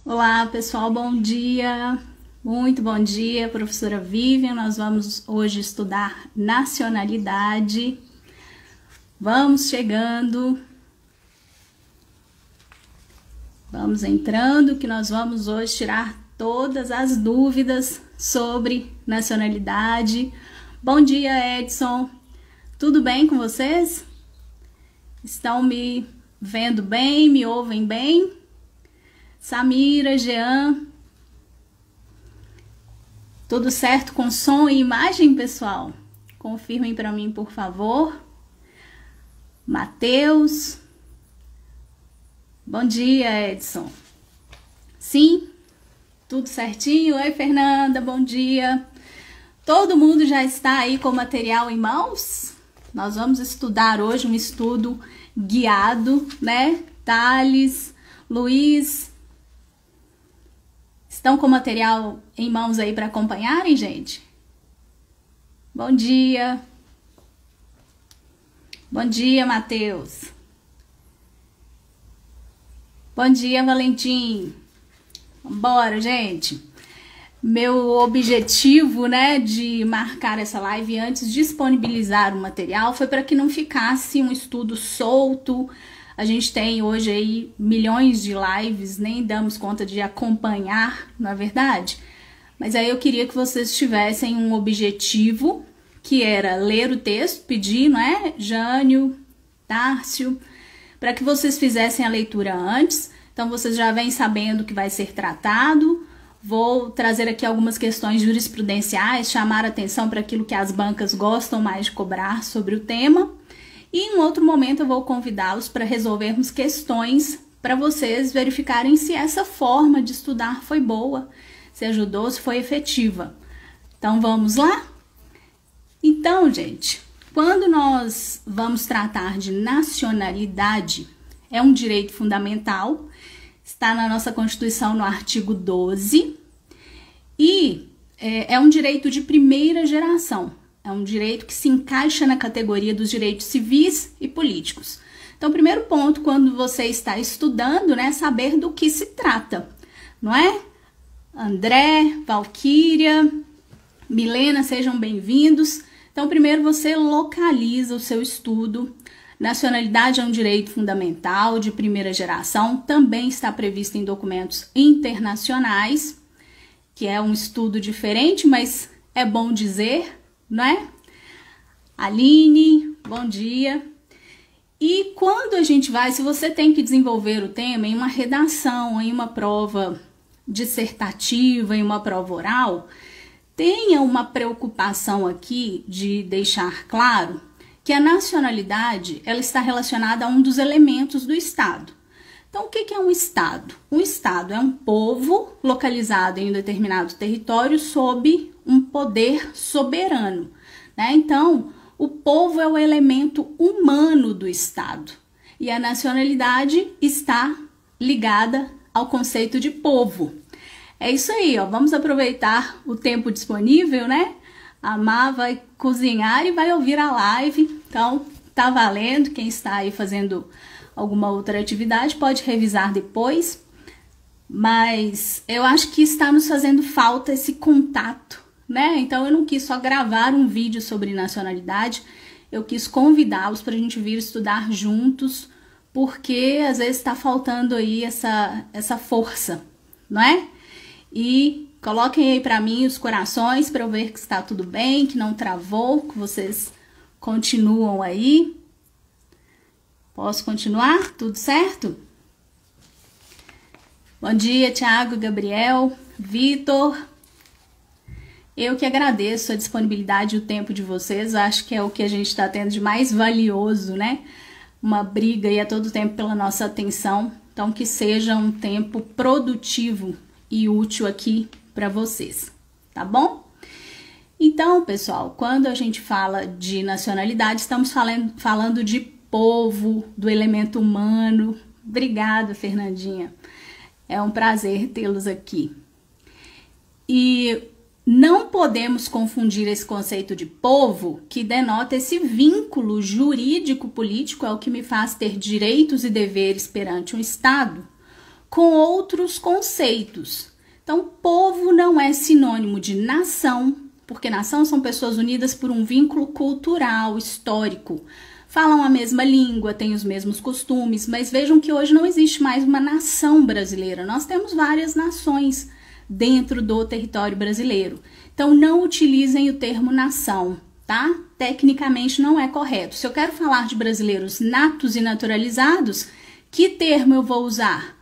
Olá, pessoal, bom dia. Muito bom dia, professora Vivian. Nós vamos hoje estudar nacionalidade. Vamos chegando. Vamos entrando, que nós vamos hoje tirar todas as dúvidas sobre nacionalidade. Bom dia, Edson. Tudo bem com vocês? Estão me vendo bem? Me ouvem bem? Samira, Jean, tudo certo com som e imagem, pessoal? Confirmem para mim, por favor. Matheus, bom dia, Edson. Sim, tudo certinho? Oi, Fernanda, bom dia. Todo mundo já está aí com o material em mãos? Nós vamos estudar hoje um estudo guiado, né? Thales, Luiz, estão com o material em mãos aí para acompanharem, gente? Bom dia. Bom dia, Matheus. Bom dia, Valentim. Bora, gente. Meu objetivo, né, de marcar essa live antes de disponibilizar o material foi para que não ficasse um estudo solto. A gente tem hoje aí milhões de lives, nem damos conta de acompanhar, não é verdade? Mas aí eu queria que vocês tivessem um objetivo, que era ler o texto, pedir, não é? Jânio, Tárcio, para que vocês fizessem a leitura antes. Então vocês já vêm sabendo que vai ser tratado. Vou trazer aqui algumas questões jurisprudenciais, chamar a atenção para aquilo que as bancas gostam mais de cobrar sobre o tema. E em outro momento eu vou convidá-los para resolvermos questões para vocês verificarem se essa forma de estudar foi boa, se ajudou, se foi efetiva. Então vamos lá? Então, gente, quando nós vamos tratar de nacionalidade, é um direito fundamental, está na nossa Constituição no artigo 12 e é um direito de primeira geração. É um direito que se encaixa na categoria dos direitos civis e políticos. Então, o primeiro ponto, quando você está estudando, né, é saber do que se trata, não é? André, Valquíria, Milena, sejam bem-vindos. Então, primeiro você localiza o seu estudo. Nacionalidade é um direito fundamental de primeira geração, também está previsto em documentos internacionais, que é um estudo diferente, mas é bom dizer, não é? Aline, bom dia. E quando a gente vai, se você tem que desenvolver o tema em uma redação, em uma prova dissertativa, em uma prova oral, tenha uma preocupação aqui de deixar claro que a nacionalidade ela está relacionada a um dos elementos do Estado. Então, o que é um Estado? Um Estado é um povo localizado em um determinado território sob um poder soberano, né? Então, o povo é o elemento humano do Estado e a nacionalidade está ligada ao conceito de povo. É isso aí, ó. Vamos aproveitar o tempo disponível, né? A Má vai cozinhar e vai ouvir a live, então tá valendo. Quem está aí fazendo alguma outra atividade pode revisar depois, mas eu acho que está nos fazendo falta esse contato, né? Então eu não quis só gravar um vídeo sobre nacionalidade, eu quis convidá-los para a gente vir estudar juntos, porque às vezes está faltando aí essa força, não é? E coloquem aí para mim os corações para eu ver que está tudo bem, que não travou, que vocês continuam aí. Posso continuar? Tudo certo? Bom dia, Thiago, Gabriel, Vitor. Eu que agradeço a disponibilidade e o tempo de vocês. Acho que é o que a gente está tendo de mais valioso, né? Uma briga aí a todo tempo pela nossa atenção. Então, que seja um tempo produtivo e útil aqui para vocês, tá bom? Então, pessoal, quando a gente fala de nacionalidade, estamos falando de povo, do elemento humano. Obrigada, Fernandinha. É um prazer tê-los aqui. E não podemos confundir esse conceito de povo, que denota esse vínculo jurídico-político, é o que me faz ter direitos e deveres perante um Estado, com outros conceitos. Então, povo não é sinônimo de nação, porque nação são pessoas unidas por um vínculo cultural, histórico. Falam a mesma língua, têm os mesmos costumes, mas vejam que hoje não existe mais uma nação brasileira. Nós temos várias nações dentro do território brasileiro. Então, não utilizem o termo nação, tá? Tecnicamente não é correto. Se eu quero falar de brasileiros natos e naturalizados, que termo eu vou usar?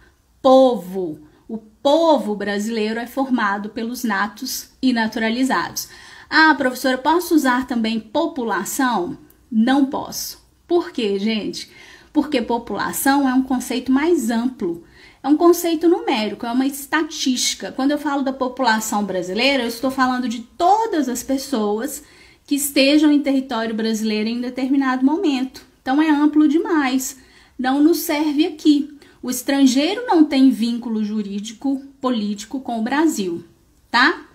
Povo. O povo brasileiro é formado pelos natos e naturalizados. Ah, professora, posso usar também população? Não posso. Por quê, gente? Porque população é um conceito mais amplo. É um conceito numérico, é uma estatística. Quando eu falo da população brasileira, eu estou falando de todas as pessoas que estejam em território brasileiro em determinado momento. Então é amplo demais. Não nos serve aqui. O estrangeiro não tem vínculo jurídico, político com o Brasil, tá?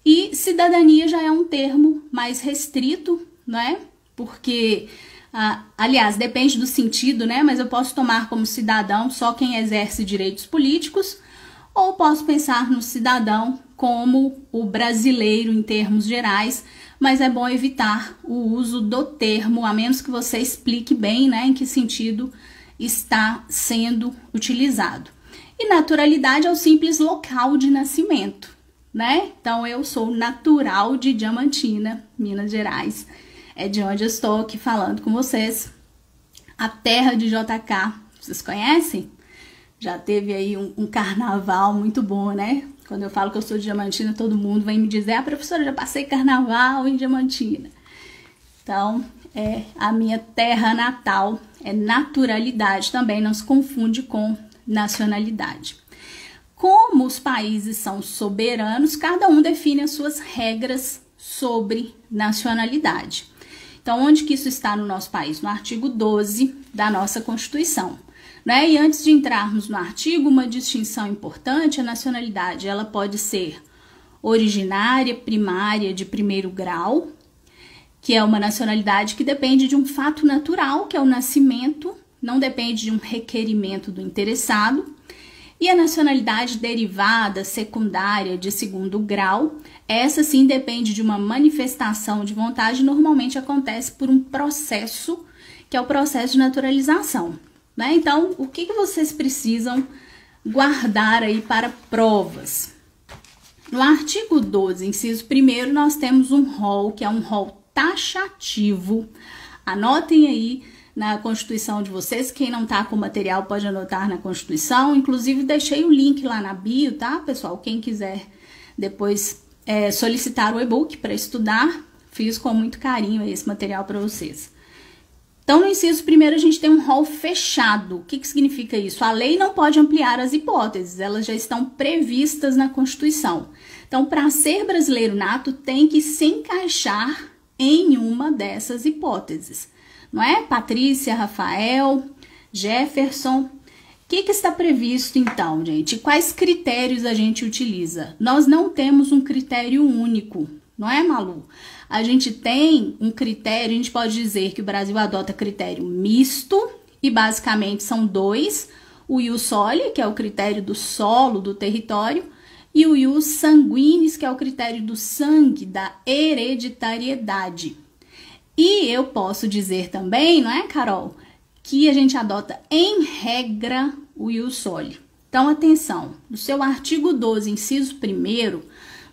E cidadania já é um termo mais restrito, né? Porque, aliás, depende do sentido, né? Mas eu posso tomar como cidadão só quem exerce direitos políticos, ou posso pensar no cidadão como o brasileiro em termos gerais, mas é bom evitar o uso do termo, a menos que você explique bem, né, em que sentido está sendo utilizado. E naturalidade é o simples local de nascimento, né? Então, eu sou natural de Diamantina, Minas Gerais. É de onde eu estou aqui falando com vocês. A terra de JK, vocês conhecem? Já teve aí um carnaval muito bom, né? Quando eu falo que eu sou de Diamantina, todo mundo vem me dizer: professora, já passei carnaval em Diamantina. Então, é a minha terra natal, é naturalidade também, não se confunde com nacionalidade. Como os países são soberanos, cada um define as suas regras sobre nacionalidade. Então, onde que isso está no nosso país? No artigo 12 da nossa Constituição, né? E antes de entrarmos no artigo, uma distinção importante: a nacionalidade, ela pode ser originária, primária, de primeiro grau, que é uma nacionalidade que depende de um fato natural, que é o nascimento, não depende de um requerimento do interessado. E a nacionalidade derivada, secundária, de segundo grau, essa sim depende de uma manifestação de vontade, normalmente acontece por um processo, que é o processo de naturalização, né? Então, o que vocês precisam guardar aí para provas? No artigo 12, inciso 1º, nós temos um rol, que é um rol taxativo. Anotem aí na Constituição de vocês. Quem não tá com o material pode anotar na Constituição. Inclusive, deixei o link lá na bio, tá, pessoal? Quem quiser depois solicitar o e-book para estudar, fiz com muito carinho esse material para vocês. Então, no inciso 1º, a gente tem um rol fechado. O que significa isso? A lei não pode ampliar as hipóteses, elas já estão previstas na Constituição. Então, para ser brasileiro nato, tem que se encaixar em uma dessas hipóteses, não é? Patrícia, Rafael, Jefferson. O que está previsto então, gente? Quais critérios a gente utiliza? Nós não temos um critério único, não é, Malu? A gente tem um critério, a gente pode dizer que o Brasil adota critério misto, e basicamente são dois: o ius soli, que é o critério do solo, do território, e o ius sanguinis, que é o critério do sangue, da hereditariedade. E eu posso dizer também, não é, Carol, que a gente adota em regra o ius soli. Então, atenção, no seu artigo 12, inciso 1º,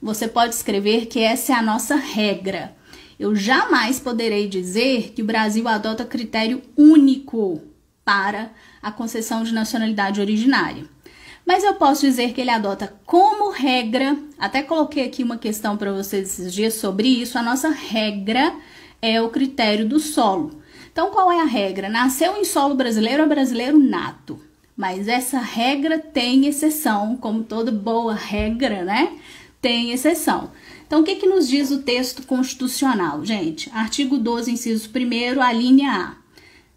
você pode escrever que essa é a nossa regra. Eu jamais poderei dizer que o Brasil adota critério único para a concessão de nacionalidade originária. Mas eu posso dizer que ele adota como regra, até coloquei aqui uma questão para vocês esses dias sobre isso, a nossa regra é o critério do solo. Então, qual é a regra? Nasceu em solo brasileiro, é brasileiro nato. Mas essa regra tem exceção, como toda boa regra, né? Tem exceção. Então, o que nos diz o texto constitucional, gente? Artigo 12, inciso 1º, a linha A.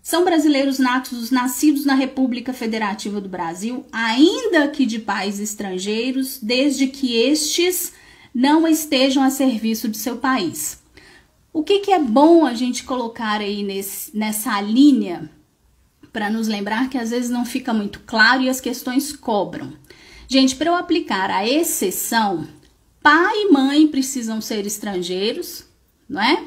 São brasileiros natos os nascidos na República Federativa do Brasil, ainda que de pais estrangeiros, desde que estes não estejam a serviço de seu país. O que é bom a gente colocar aí nessa linha para nos lembrar que às vezes não fica muito claro e as questões cobram. Gente, para eu aplicar a exceção, pai e mãe precisam ser estrangeiros, não é?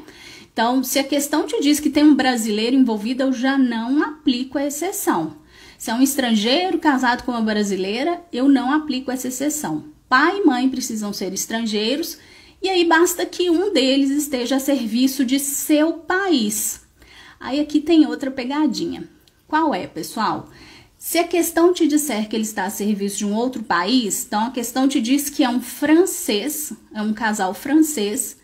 Então, se a questão te diz que tem um brasileiro envolvido, eu já não aplico a exceção. Se é um estrangeiro casado com uma brasileira, eu não aplico essa exceção. Pai e mãe precisam ser estrangeiros e aí basta que um deles esteja a serviço de seu país. Aí aqui tem outra pegadinha. Qual é, pessoal? Se a questão te disser que ele está a serviço de um outro país, então a questão te diz que é um francês, é um casal francês,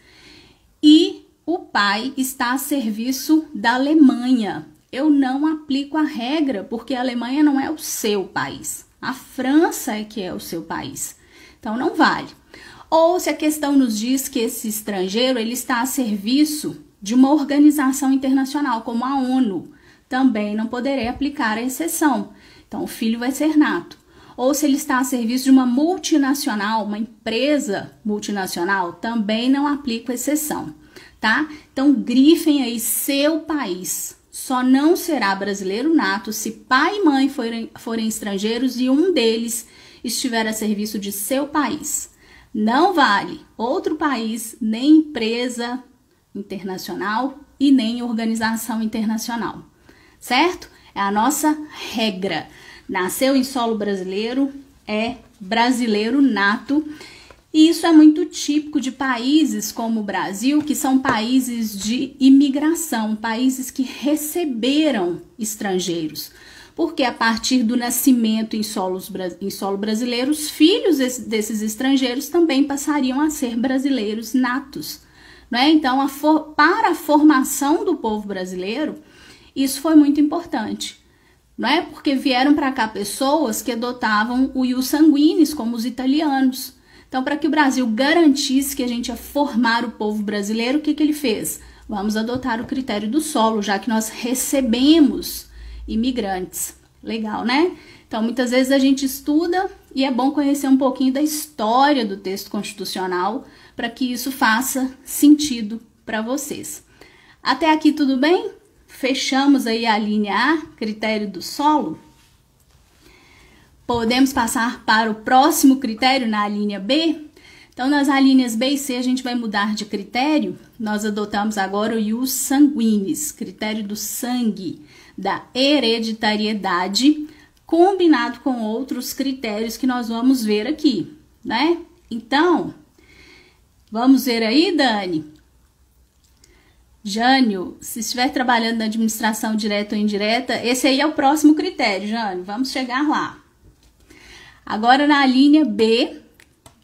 e o pai está a serviço da Alemanha. Eu não aplico a regra, porque a Alemanha não é o seu país. A França é que é o seu país. Então, não vale. Ou se a questão nos diz que esse estrangeiro ele está a serviço de uma organização internacional, como a ONU, também não poderei aplicar a exceção. Então, o filho vai ser nato. Ou se ele está a serviço de uma multinacional, uma empresa multinacional, também não aplico exceção, tá? Então, grifem aí seu país. Só não será brasileiro nato se pai e mãe forem estrangeiros e um deles estiver a serviço de seu país. Não vale outro país, nem empresa internacional e nem organização internacional, certo? É a nossa regra. Nasceu em solo brasileiro, é brasileiro nato. E isso é muito típico de países como o Brasil, que são países de imigração, países que receberam estrangeiros. Porque a partir do nascimento em solo brasileiro, os filhos desses estrangeiros também passariam a ser brasileiros natos. Não é? Então, para a formação do povo brasileiro, isso foi muito importante. Não é? Porque vieram para cá pessoas que adotavam o ius sanguinis, como os italianos. Então, para que o Brasil garantisse que a gente ia formar o povo brasileiro, o que ele fez? Vamos adotar o critério do solo, já que nós recebemos imigrantes. Legal, né? Então, muitas vezes a gente estuda e é bom conhecer um pouquinho da história do texto constitucional para que isso faça sentido para vocês. Até aqui tudo bem? Fechamos aí a linha A, critério do solo. Podemos passar para o próximo critério na linha B. Então, nas alíneas B e C, a gente vai mudar de critério. Nós adotamos agora o ius sanguinis, critério do sangue, da hereditariedade, combinado com outros critérios que nós vamos ver aqui, né? Então, vamos ver aí, Dani? Jânio, se estiver trabalhando na administração direta ou indireta, esse aí é o próximo critério, Jânio. Vamos chegar lá. Agora na linha B,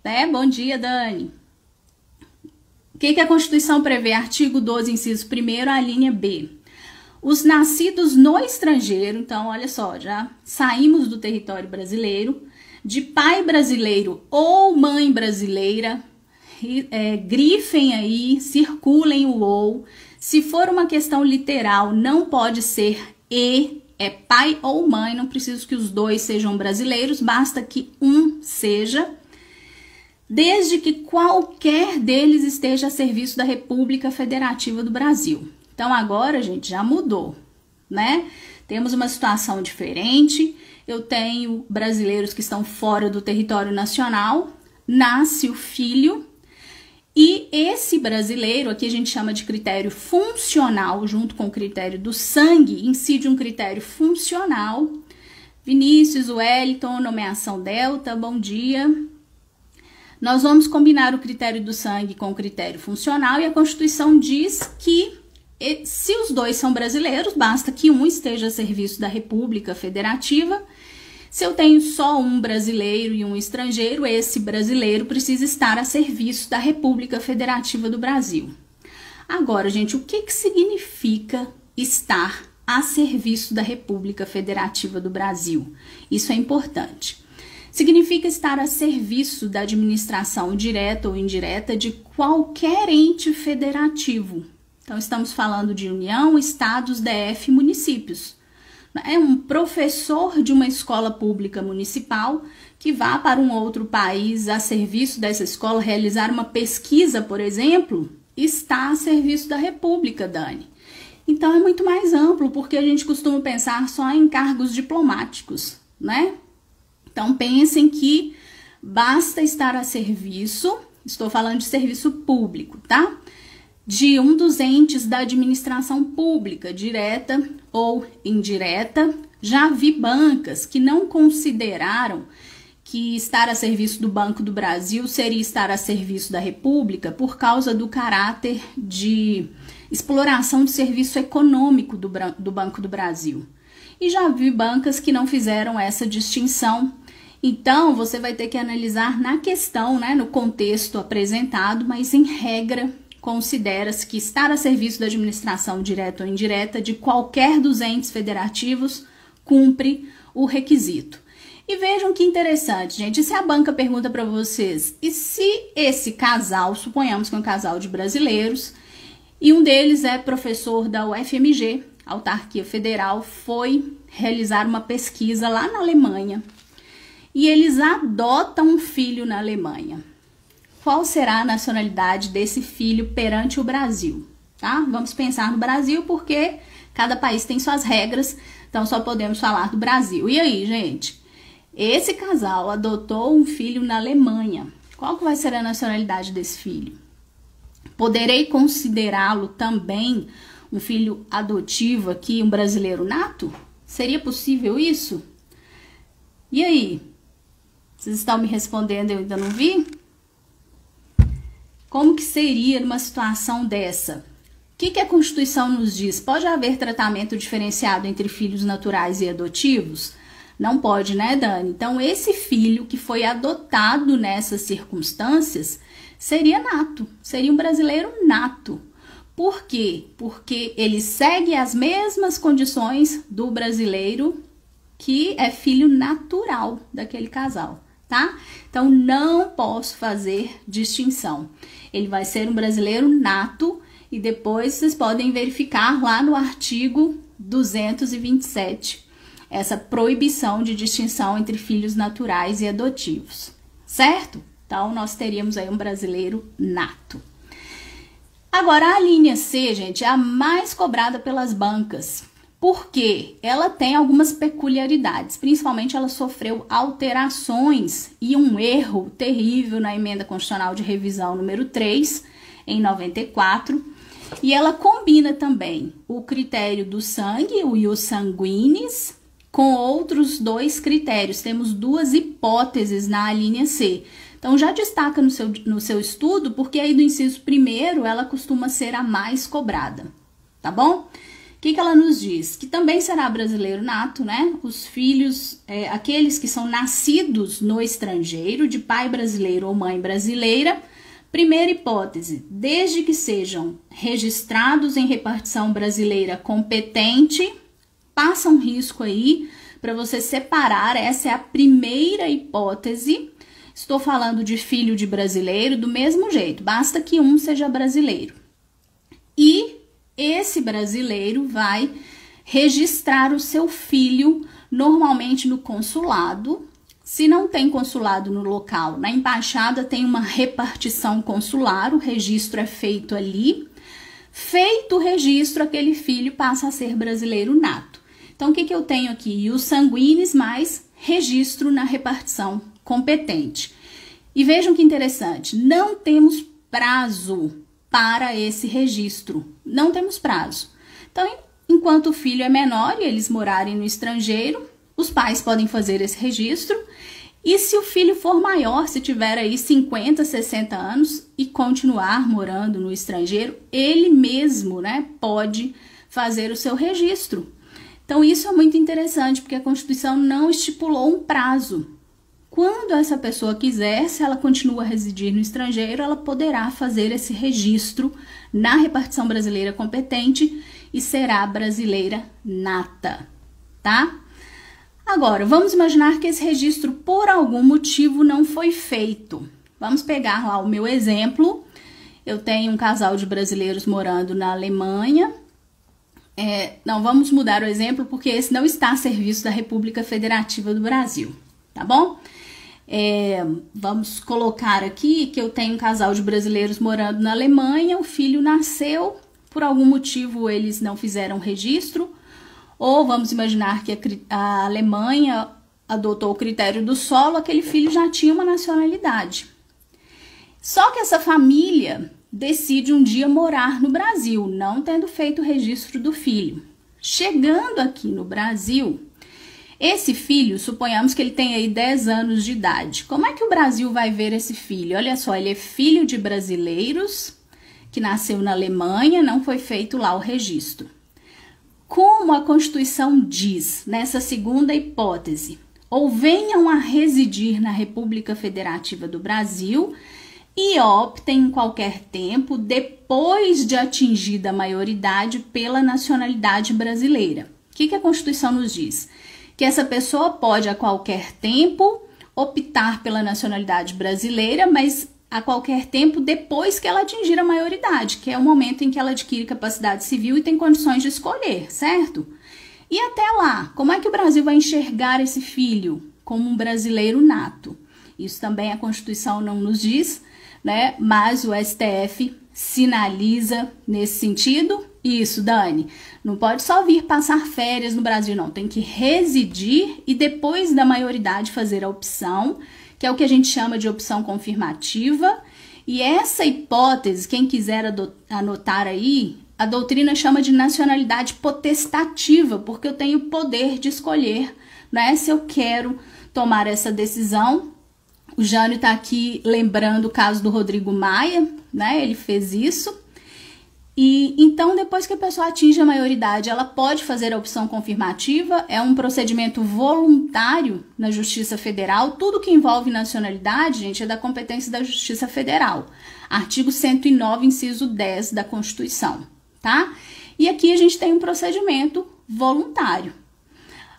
né? Bom dia, Dani. O que a Constituição prevê? Artigo 12, inciso 1º, a linha B. Os nascidos no estrangeiro, então, olha só, já saímos do território brasileiro, de pai brasileiro ou mãe brasileira, grifem aí, circulem o ou. Se for uma questão literal, não pode ser e, é pai ou mãe, não preciso que os dois sejam brasileiros, basta que um seja, desde que qualquer deles esteja a serviço da República Federativa do Brasil. Então agora, gente, já mudou, né? Temos uma situação diferente, eu tenho brasileiros que estão fora do território nacional, nasce o filho, e esse brasileiro, aqui a gente chama de critério funcional, junto com o critério do sangue, incide um critério funcional. Vinícius, Wellington, nomeação delta, bom dia. Nós vamos combinar o critério do sangue com o critério funcional e a Constituição diz que se os dois são brasileiros, basta que um esteja a serviço da República Federativa. Se eu tenho só um brasileiro e um estrangeiro, esse brasileiro precisa estar a serviço da República Federativa do Brasil. Agora, gente, o que significa estar a serviço da República Federativa do Brasil? Isso é importante. Significa estar a serviço da administração direta ou indireta de qualquer ente federativo. Então, estamos falando de União, Estados, DF e municípios. É um professor de uma escola pública municipal que vá para um outro país a serviço dessa escola, realizar uma pesquisa, por exemplo, está a serviço da República, Dani. Então é muito mais amplo, porque a gente costuma pensar só em cargos diplomáticos, né? Então pensem que basta estar a serviço, estou falando de serviço público, tá? De um dos entes da administração pública, direta ou indireta. Já vi bancas que não consideraram que estar a serviço do Banco do Brasil seria estar a serviço da República por causa do caráter de exploração de serviço econômico do Banco do Brasil. E já vi bancas que não fizeram essa distinção. Então, você vai ter que analisar na questão, né, no contexto apresentado, mas em regra, considera-se que estar a serviço da administração direta ou indireta de qualquer dos entes federativos cumpre o requisito. E vejam que interessante, gente, se a banca pergunta para vocês, e se esse casal, suponhamos que é um casal de brasileiros, e um deles é professor da UFMG, Autarquia Federal, foi realizar uma pesquisa lá na Alemanha, e eles adotam um filho na Alemanha. Qual será a nacionalidade desse filho perante o Brasil? Tá? Vamos pensar no Brasil porque cada país tem suas regras, então só podemos falar do Brasil. E aí, gente? Esse casal adotou um filho na Alemanha. Qual que vai ser a nacionalidade desse filho? Poderei considerá-lo também um filho adotivo aqui, um brasileiro nato? Seria possível isso? E aí? Vocês estão me respondendo, eu ainda não vi? Como que seria numa situação dessa? O que a Constituição nos diz? Pode haver tratamento diferenciado entre filhos naturais e adotivos? Não pode, né, Dani? Então, esse filho que foi adotado nessas circunstâncias seria nato, seria um brasileiro nato. Por quê? Porque ele segue as mesmas condições do brasileiro que é filho natural daquele casal, tá? Então, não posso fazer distinção. Ele vai ser um brasileiro nato e depois vocês podem verificar lá no artigo 227 essa proibição de distinção entre filhos naturais e adotivos, certo? Então, nós teríamos aí um brasileiro nato. Agora, a linha C, gente, é a mais cobrada pelas bancas, porque ela tem algumas peculiaridades, principalmente ela sofreu alterações e um erro terrível na Emenda Constitucional de Revisão número 3, em 94, e ela combina também o critério do sangue, o ius sanguinis, com outros dois critérios. Temos duas hipóteses na linha C. Então, já destaca no seu estudo, porque aí do inciso primeiro ela costuma ser a mais cobrada, tá bom? O que ela nos diz? Que também será brasileiro nato, né? Os filhos, aqueles que são nascidos no estrangeiro, de pai brasileiro ou mãe brasileira. Primeira hipótese, desde que sejam registrados em repartição brasileira competente, passa um risco aí para você separar. Essa é a primeira hipótese. Estou falando de filho de brasileiro do mesmo jeito, basta que um seja brasileiro. E esse brasileiro vai registrar o seu filho normalmente no consulado. Se não tem consulado no local, na embaixada tem uma repartição consular, o registro é feito ali. Feito o registro, aquele filho passa a ser brasileiro nato. Então, o que eu tenho aqui? Os sanguíneos mais registro na repartição competente. E vejam que interessante, não temos prazo para esse registro. Não temos prazo. Então, enquanto o filho é menor e eles morarem no estrangeiro, os pais podem fazer esse registro. E se o filho for maior, se tiver aí 50, 60 anos e continuar morando no estrangeiro, ele mesmo, né, pode fazer o seu registro. Então, isso é muito interessante, porque a Constituição não estipulou um prazo. Quando essa pessoa quiser, se ela continua a residir no estrangeiro, ela poderá fazer esse registro na repartição brasileira competente e será brasileira nata, tá? Agora, vamos imaginar que esse registro, por algum motivo, não foi feito. Vamos pegar lá o meu exemplo. Eu tenho um casal de brasileiros morando na Alemanha. Não, vamos mudar o exemplo, porque esse não está a serviço da República Federativa do Brasil, tá bom? Vamos colocar aqui que eu tenho um casal de brasileiros morando na Alemanha, o filho nasceu, por algum motivo eles não fizeram registro, ou vamos imaginar que a Alemanha adotou o critério do solo, aquele filho já tinha uma nacionalidade. Só que essa família decide um dia morar no Brasil, não tendo feito o registro do filho. Chegando aqui no Brasil, esse filho, suponhamos que ele tem aí 10 anos de idade. Como é que o Brasil vai ver esse filho? Olha só, ele é filho de brasileiros, que nasceu na Alemanha, não foi feito lá o registro. Como a Constituição diz, nessa segunda hipótese, ou venham a residir na República Federativa do Brasil e optem em qualquer tempo, depois de atingida a maioridade, pela nacionalidade brasileira. O que a Constituição nos diz? Que essa pessoa pode, a qualquer tempo, optar pela nacionalidade brasileira, mas a qualquer tempo depois que ela atingir a maioridade, que é o momento em que ela adquire capacidade civil e tem condições de escolher, certo? E até lá, como é que o Brasil vai enxergar esse filho como um brasileiro nato? Isso também a Constituição não nos diz, né? Mas o STF sinaliza nesse sentido. Isso, Dani, não pode só vir passar férias no Brasil, não. Tem que residir e depois da maioridade fazer a opção, que é o que a gente chama de opção confirmativa. E essa hipótese, quem quiser anotar aí, a doutrina chama de nacionalidade potestativa, porque eu tenho o poder de escolher, né, se eu quero tomar essa decisão. O Jânio está aqui lembrando o caso do Rodrigo Maia, né, ele fez isso. E então, depois que a pessoa atinge a maioridade, ela pode fazer a opção confirmativa. É um procedimento voluntário na Justiça Federal. Tudo que envolve nacionalidade, gente, é da competência da Justiça Federal. Artigo 109, inciso 10 da Constituição, tá? E aqui a gente tem um procedimento voluntário.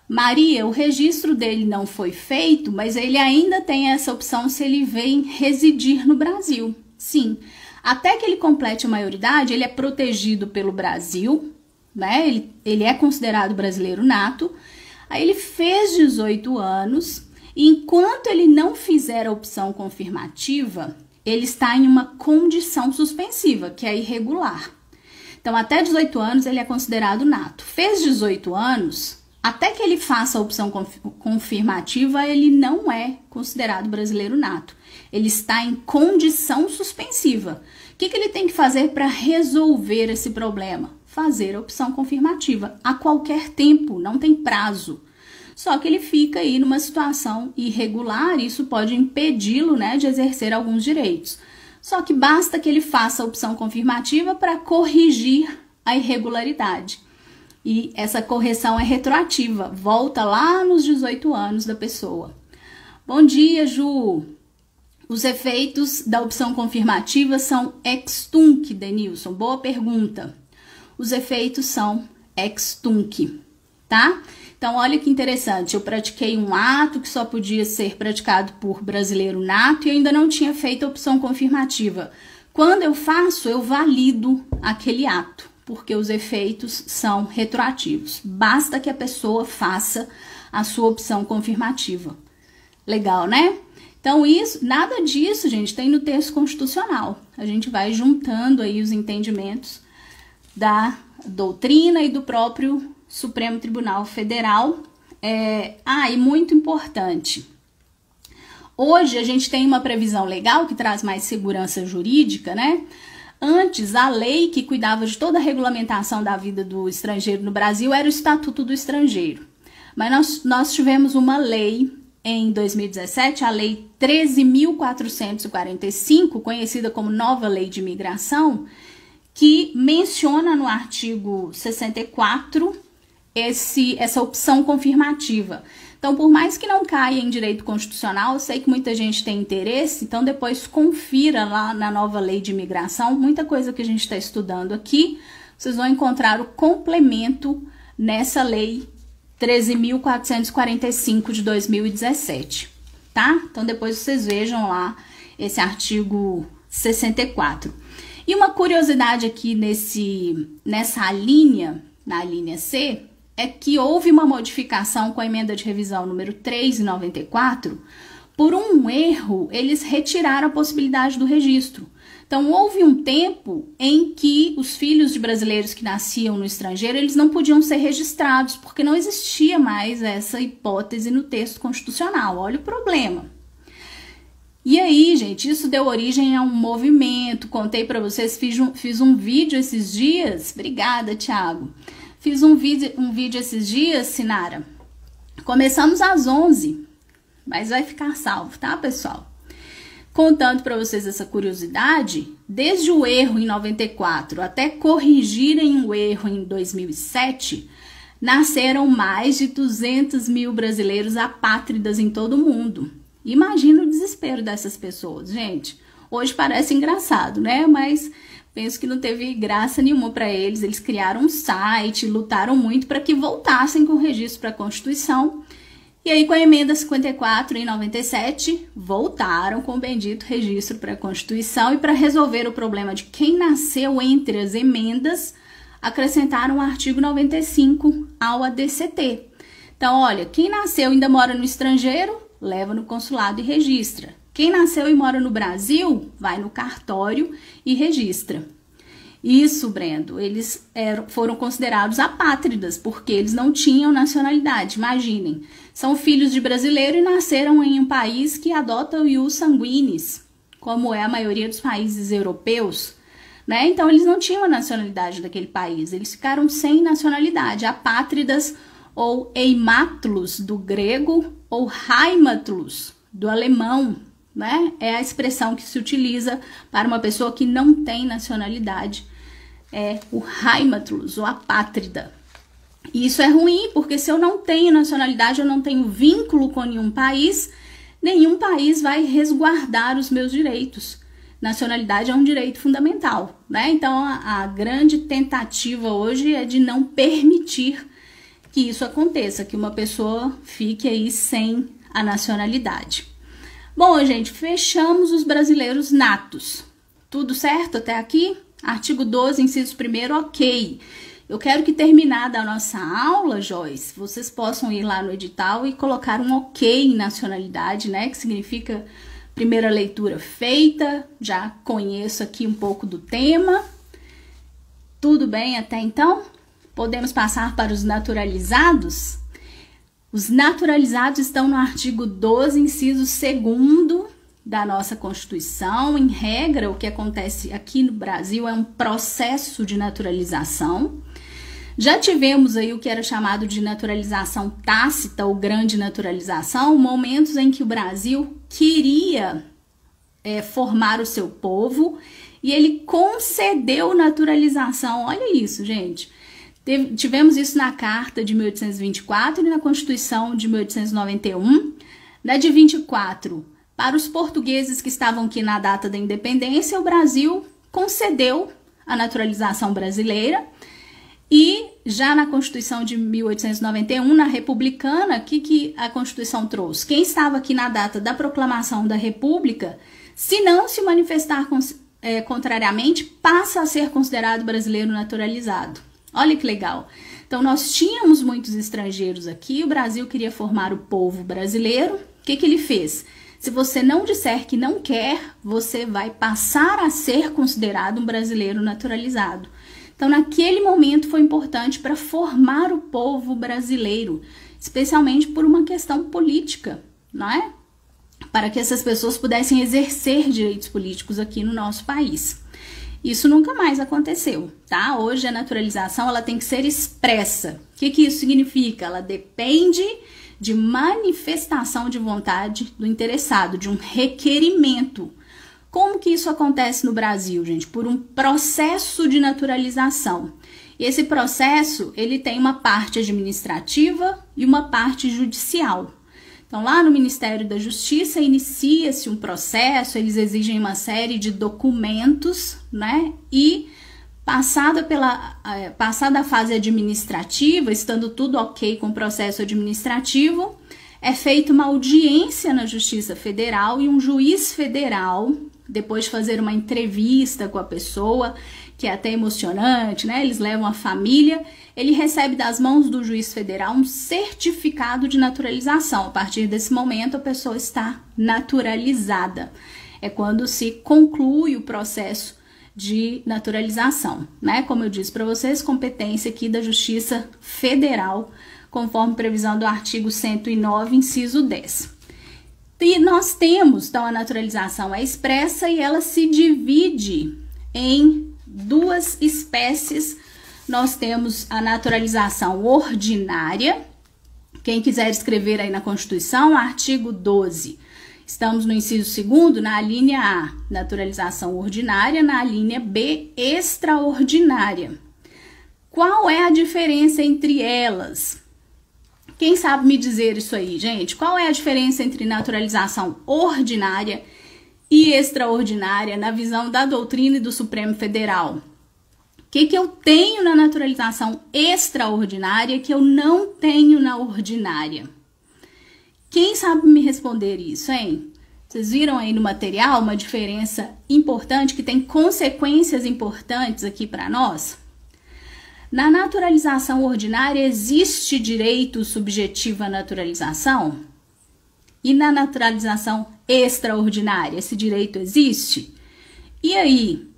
Maria, o registro dele não foi feito, mas ele ainda tem essa opção se ele vem residir no Brasil. Sim. Até que ele complete a maioridade, ele é protegido pelo Brasil, né? Ele é considerado brasileiro nato. Aí ele fez 18 anos e enquanto ele não fizer a opção confirmativa, ele está em uma condição suspensiva, que é irregular. Então, até 18 anos ele é considerado nato. Fez 18 anos, até que ele faça a opção confirmativa, ele não é considerado brasileiro nato. Ele está em condição suspensiva. O que ele tem que fazer para resolver esse problema? Fazer a opção confirmativa a qualquer tempo, não tem prazo. Só que ele fica aí numa situação irregular, isso pode impedi-lo, né, de exercer alguns direitos. Só que basta que ele faça a opção confirmativa para corrigir a irregularidade. E essa correção é retroativa, volta lá nos 18 anos da pessoa. Bom dia, Ju! Os efeitos da opção confirmativa são ex tunc, Denilson. Boa pergunta. Os efeitos são ex tunc, tá? Então, olha que interessante. Eu pratiquei um ato que só podia ser praticado por brasileiro nato e ainda não tinha feito a opção confirmativa. Quando eu faço, eu valido aquele ato, porque os efeitos são retroativos. Basta que a pessoa faça a sua opção confirmativa. Legal, né? Então, nada disso, gente, tem no texto constitucional. A gente vai juntando aí os entendimentos da doutrina e do próprio Supremo Tribunal Federal. E muito importante, hoje a gente tem uma previsão legal que traz mais segurança jurídica, né? Antes, a lei que cuidava de toda a regulamentação da vida do estrangeiro no Brasil era o Estatuto do Estrangeiro. Mas nós tivemos uma lei em 2017, a Lei 13.445, conhecida como Nova Lei de Imigração, que menciona no artigo 64 essa opção confirmativa. Então, por mais que não caia em direito constitucional, eu sei que muita gente tem interesse, então depois confira lá na Nova Lei de Imigração, muita coisa que a gente está estudando aqui, vocês vão encontrar o complemento nessa lei 13.445 de 2017, tá? Então, depois vocês vejam lá esse artigo 64. E uma curiosidade aqui nessa linha, na linha C, é que houve uma modificação com a emenda de revisão número 394. Por um erro, eles retiraram a possibilidade do registro. Então, houve um tempo em que os filhos de brasileiros que nasciam no estrangeiro, eles não podiam ser registrados, porque não existia mais essa hipótese no texto constitucional. Olha o problema. E aí, gente, isso deu origem a um movimento. Contei para vocês, fiz um vídeo esses dias. Obrigada, Thiago. Fiz um vídeo esses dias, Sinara. Começamos às 11, mas vai ficar salvo, tá, pessoal? Contando para vocês essa curiosidade, desde o erro em 94 até corrigirem o erro em 2007, nasceram mais de 200 mil brasileiros apátridas em todo o mundo. Imagina o desespero dessas pessoas, gente. Hoje parece engraçado, né? Mas penso que não teve graça nenhuma para eles. Eles criaram um site, lutaram muito para que voltassem com o registro para a Constituição. E aí, com a emenda 54, em 97, voltaram com o bendito registro para a Constituição. E para resolver o problema de quem nasceu entre as emendas, acrescentaram o artigo 95 ao ADCT. Então, olha, quem nasceu e ainda mora no estrangeiro, leva no consulado e registra. Quem nasceu e mora no Brasil, vai no cartório e registra. Isso, Brendo, eles foram considerados apátridas, porque eles não tinham nacionalidade. Imaginem, são filhos de brasileiro e nasceram em um país que adota o ius sanguinis, como é a maioria dos países europeus, né? Então, eles não tinham a nacionalidade daquele país, eles ficaram sem nacionalidade, apátridas ou eimátulos do grego ou heimatlos do alemão, né? É a expressão que se utiliza para uma pessoa que não tem nacionalidade, é o heimatlos, o apátrida. E isso é ruim, porque se eu não tenho nacionalidade, eu não tenho vínculo com nenhum país vai resguardar os meus direitos. Nacionalidade é um direito fundamental, né? Então, a grande tentativa hoje é de não permitir que isso aconteça, que uma pessoa fique aí sem a nacionalidade. Bom, gente, fechamos os brasileiros natos. Tudo certo até aqui? Artigo 12, inciso 1º, ok. Eu quero que terminada a nossa aula, Joyce, vocês possam ir lá no edital e colocar um ok em nacionalidade, né? Que significa primeira leitura feita, já conheço aqui um pouco do tema. Tudo bem até então? Podemos passar para os naturalizados? Os naturalizados estão no artigo 12, inciso 2º da nossa Constituição. Em regra, o que acontece aqui no Brasil é um processo de naturalização. Já tivemos aí o que era chamado de naturalização tácita ou grande naturalização, momentos em que o Brasil queria formar o seu povo e ele concedeu naturalização. Olha isso, gente. Tivemos isso na Carta de 1824 e na Constituição de 1891. Na de 24, para os portugueses que estavam aqui na data da independência, o Brasil concedeu a naturalização brasileira. E já na Constituição de 1891, na republicana, o que a Constituição trouxe? Quem estava aqui na data da proclamação da República, se não se manifestar contrariamente, passa a ser considerado brasileiro naturalizado. Olha que legal. Então, nós tínhamos muitos estrangeiros aqui, o Brasil queria formar o povo brasileiro. O que ele fez? Se você não disser que não quer, você vai passar a ser considerado um brasileiro naturalizado. Então, naquele momento foi importante para formar o povo brasileiro, especialmente por uma questão política, não é? Para que essas pessoas pudessem exercer direitos políticos aqui no nosso país. Isso nunca mais aconteceu, tá? Hoje a naturalização ela tem que ser expressa. O que isso significa? Ela depende de manifestação de vontade do interessado, de um requerimento. Como que isso acontece no Brasil, gente? Por um processo de naturalização. E esse processo, ele tem uma parte administrativa e uma parte judicial. Então, lá no Ministério da Justiça, inicia-se um processo, eles exigem uma série de documentos, né? E passada a fase administrativa, estando tudo ok com o processo administrativo, é feita uma audiência na Justiça Federal e um juiz federal, depois de fazer uma entrevista com a pessoa, que é até emocionante, né? Eles levam a família, ele recebe das mãos do juiz federal um certificado de naturalização. A partir desse momento, a pessoa está naturalizada. é quando se conclui o processo de naturalização, né? Como eu disse para vocês, competência aqui da Justiça Federal, conforme previsão do artigo 109, inciso 10. E nós temos, então, a naturalização é expressa e ela se divide em duas espécies. Nós temos a naturalização ordinária. Quem quiser escrever aí na Constituição, artigo 12. Estamos no inciso 2º, na linha A, naturalização ordinária, na linha B, extraordinária. Qual é a diferença entre elas? Quem sabe me dizer isso aí, gente? Qual é a diferença entre naturalização ordinária e extraordinária na visão da doutrina e do Supremo Federal? O que eu tenho na naturalização extraordinária que eu não tenho na ordinária? Quem sabe me responder isso, hein? Vocês viram aí no material uma diferença importante que tem consequências importantes aqui para nós? Na naturalização ordinária existe direito subjetivo à naturalização? E na naturalização extraordinária esse direito existe? E aí?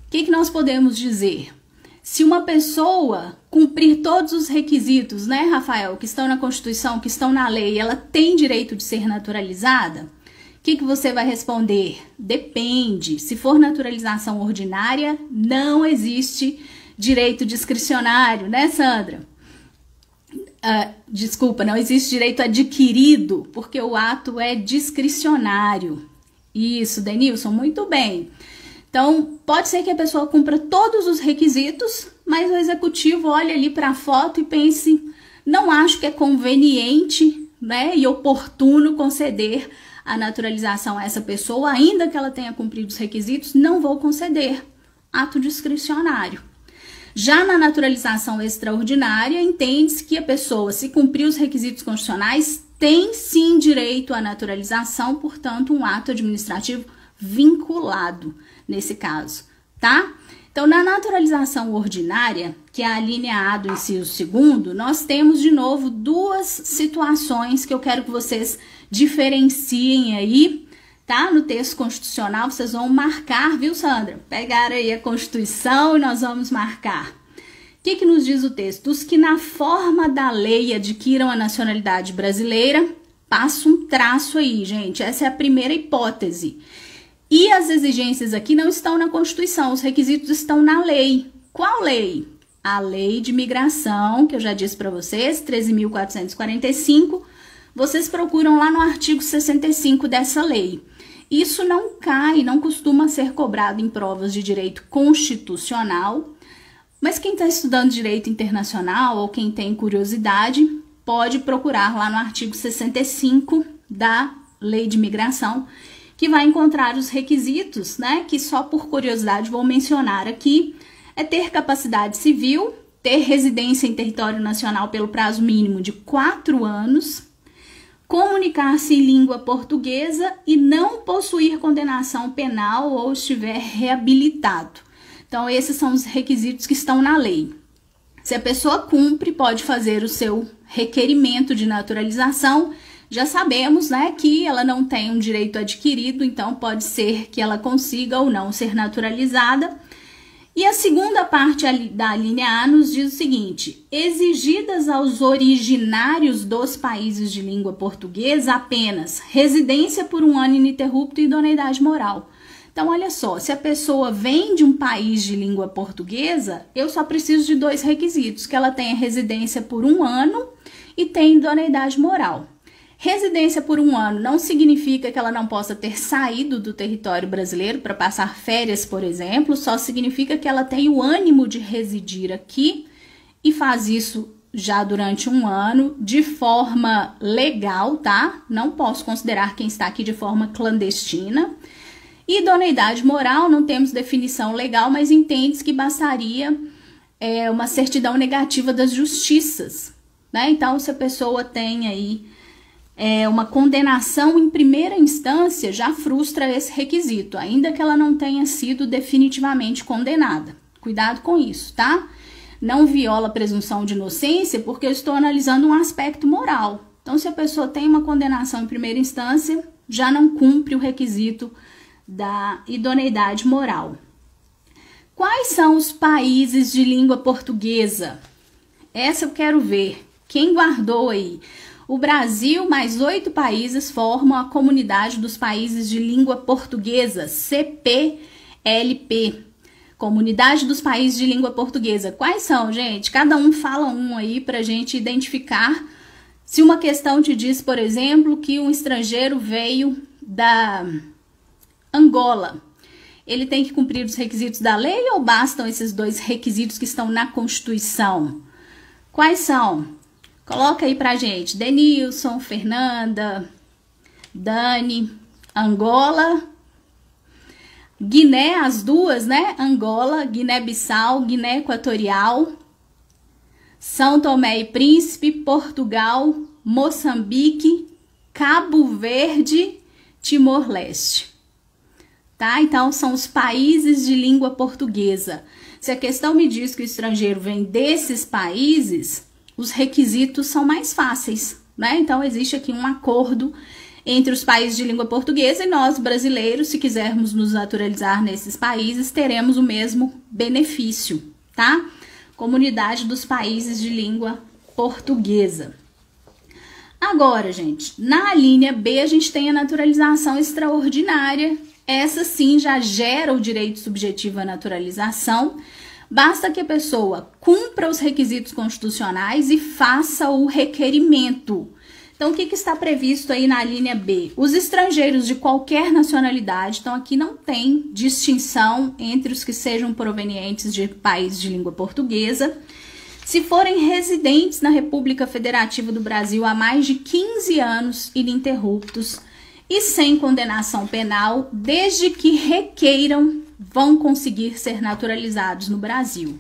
O que nós podemos dizer? Se uma pessoa cumprir todos os requisitos, né, Rafael, que estão na Constituição, que estão na lei, ela tem direito de ser naturalizada? O que você vai responder? Depende. Se for naturalização ordinária, não existe direito discricionário, né, Sandra? Desculpa, não existe direito adquirido, porque o ato é discricionário. Isso, Denilson, muito bem. Então, pode ser que a pessoa cumpra todos os requisitos, mas o executivo olhe ali para a foto e pense, não acho que é conveniente, né, e oportuno conceder a naturalização a essa pessoa, ainda que ela tenha cumprido os requisitos, não vou conceder. Ato discricionário. Já na naturalização extraordinária, entende-se que a pessoa, se cumprir os requisitos constitucionais, tem sim direito à naturalização, portanto, um ato administrativo vinculado nesse caso, tá? Então, na naturalização ordinária, que é a linha A do inciso 2º, nós temos de novo duas situações que eu quero que vocês diferenciem aí, tá? No texto constitucional, vocês vão marcar, viu, Sandra? Pegaram aí a Constituição e nós vamos marcar. O que nos diz o texto? Os que na forma da lei adquiram a nacionalidade brasileira, passa um traço aí, gente. Essa é a primeira hipótese. E as exigências aqui não estão na Constituição, os requisitos estão na lei. Qual lei? A Lei de Migração, que eu já disse para vocês, 13.445. Vocês procuram lá no artigo 65 dessa lei. Isso não cai, não costuma ser cobrado em provas de direito constitucional, mas quem está estudando direito internacional ou quem tem curiosidade pode procurar lá no artigo 65 da Lei de Migração, que vai encontrar os requisitos, né, que só por curiosidade vou mencionar aqui, é ter capacidade civil, ter residência em território nacional pelo prazo mínimo de 4 anos, comunicar-se em língua portuguesa e não possuir condenação penal ou estiver reabilitado. Então, esses são os requisitos que estão na lei. Se a pessoa cumpre, pode fazer o seu requerimento de naturalização. Já sabemos, né, que ela não tem um direito adquirido, então pode ser que ela consiga ou não ser naturalizada. E a segunda parte da linha A nos diz o seguinte: exigidas aos originários dos países de língua portuguesa apenas residência por 1 ano ininterrupto e idoneidade moral. Então, olha só, se a pessoa vem de um país de língua portuguesa, eu só preciso de 2 requisitos, que ela tenha residência por 1 ano e tenha idoneidade moral. Residência por 1 ano não significa que ela não possa ter saído do território brasileiro para passar férias, por exemplo, só significa que ela tem o ânimo de residir aqui e faz isso já durante 1 ano de forma legal, tá? Não posso considerar quem está aqui de forma clandestina. Idoneidade moral, não temos definição legal, mas entende-se que bastaria uma certidão negativa das justiças, né? Então, se a pessoa tem aí uma condenação em primeira instância, já frustra esse requisito, ainda que ela não tenha sido definitivamente condenada. Cuidado com isso, tá? Não viola a presunção de inocência, porque eu estou analisando um aspecto moral. Então, se a pessoa tem uma condenação em primeira instância, já não cumpre o requisito da idoneidade moral. Quais são os países de língua portuguesa? Essa eu quero ver. Quem guardou aí? O Brasil mais 8 países formam a Comunidade dos Países de Língua Portuguesa, CPLP. Comunidade dos Países de Língua Portuguesa. Quais são, gente? Cada um fala um aí para a gente identificar. Se uma questão te diz, por exemplo, que um estrangeiro veio da Angola, ele tem que cumprir os requisitos da lei ou bastam esses 2 requisitos que estão na Constituição? Quais são? Coloca aí pra gente. Denilson, Fernanda, Dani, Angola, Guiné, as duas, né? Angola, Guiné-Bissau, Guiné Equatorial, São Tomé e Príncipe, Portugal, Moçambique, Cabo Verde, Timor-Leste. Tá? Então, são os países de língua portuguesa. Se a questão me diz que o estrangeiro vem desses países, os requisitos são mais fáceis, né? Então, existe aqui um acordo entre os países de língua portuguesa e nós, brasileiros, se quisermos nos naturalizar nesses países, teremos o mesmo benefício, tá? Comunidade dos Países de Língua Portuguesa. Agora, gente, na linha B a gente tem a naturalização extraordinária. Essa sim já gera o direito subjetivo à naturalização. Basta que a pessoa cumpra os requisitos constitucionais e faça o requerimento. Então, o que está previsto aí na linha B? Os estrangeiros de qualquer nacionalidade, então aqui não tem distinção entre os que sejam provenientes de países de língua portuguesa, se forem residentes na República Federativa do Brasil há mais de 15 anos ininterruptos e sem condenação penal, desde que requeiram, vão conseguir ser naturalizados no Brasil.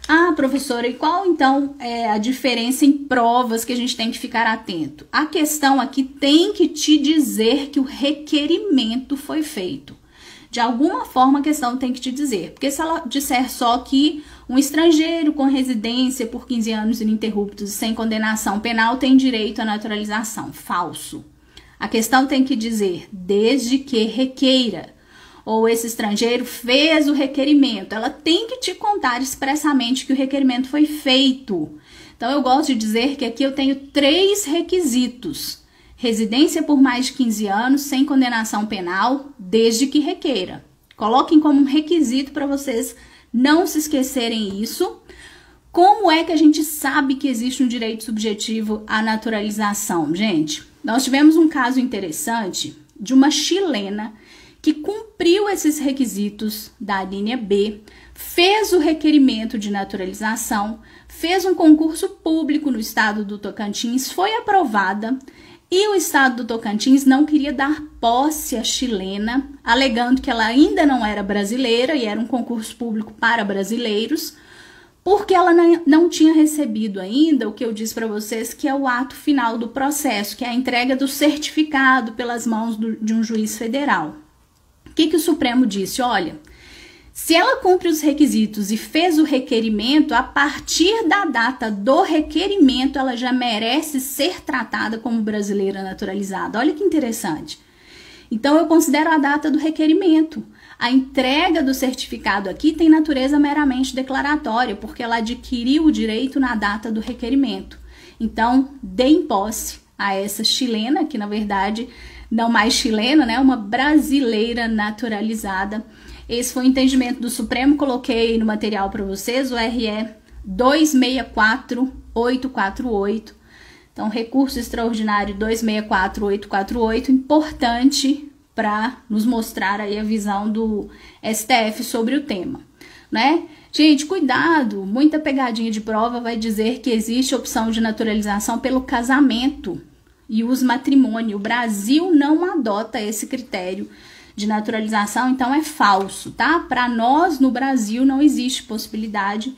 Ah, professora, e qual então é a diferença em provas que a gente tem que ficar atento? A questão aqui tem que te dizer que o requerimento foi feito. De alguma forma a questão tem que te dizer, porque se ela disser só que um estrangeiro com residência por 15 anos ininterruptos e sem condenação penal tem direito à naturalização, falso. A questão tem que dizer desde que requeira, ou esse estrangeiro fez o requerimento. Ela tem que te contar expressamente que o requerimento foi feito. Então, eu gosto de dizer que aqui eu tenho 3 requisitos. Residência por mais de 15 anos, sem condenação penal, desde que requeira. Coloquem como um requisito para vocês não se esquecerem isso. Como é que a gente sabe que existe um direito subjetivo à naturalização? Gente, nós tivemos um caso interessante de uma chilena que cumpriu esses requisitos da linha B, fez o requerimento de naturalização, fez um concurso público no estado do Tocantins, foi aprovada e o estado do Tocantins não queria dar posse à chilena, alegando que ela ainda não era brasileira e era um concurso público para brasileiros, porque ela não tinha recebido ainda o que eu disse para vocês, que é o ato final do processo, que é a entrega do certificado pelas mãos de um juiz federal. O que o Supremo disse? Olha, se ela cumpre os requisitos e fez o requerimento, a partir da data do requerimento, ela já merece ser tratada como brasileira naturalizada. Olha que interessante. Então, eu considero a data do requerimento. A entrega do certificado aqui tem natureza meramente declaratória, porque ela adquiriu o direito na data do requerimento. Então, deem posse a essa chilena, que na verdade não mais chilena, né? Uma brasileira naturalizada. Esse foi o entendimento do Supremo, coloquei no material para vocês, o RE 264848. Então, recurso extraordinário 264848, importante para nos mostrar aí a visão do STF sobre o tema, né? Gente, cuidado, muita pegadinha de prova vai dizer que existe opção de naturalização pelo casamento e os matrimônios. O Brasil não adota esse critério de naturalização, então é falso, tá? Para nós, no Brasil, não existe possibilidade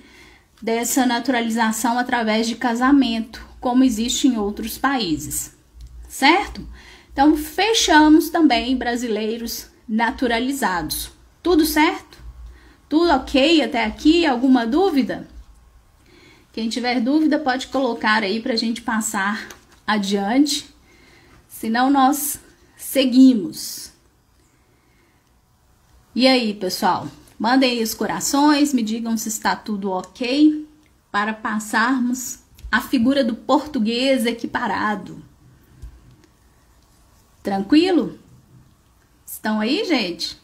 dessa naturalização através de casamento, como existe em outros países, certo? Então, fechamos também brasileiros naturalizados. Tudo certo? Tudo ok até aqui? Alguma dúvida? Quem tiver dúvida pode colocar aí para a gente passar adiante, senão nós seguimos. E aí, pessoal? Mandem aí os corações, me digam se está tudo ok para passarmos a figura do português equiparado. Tranquilo? Estão aí, gente?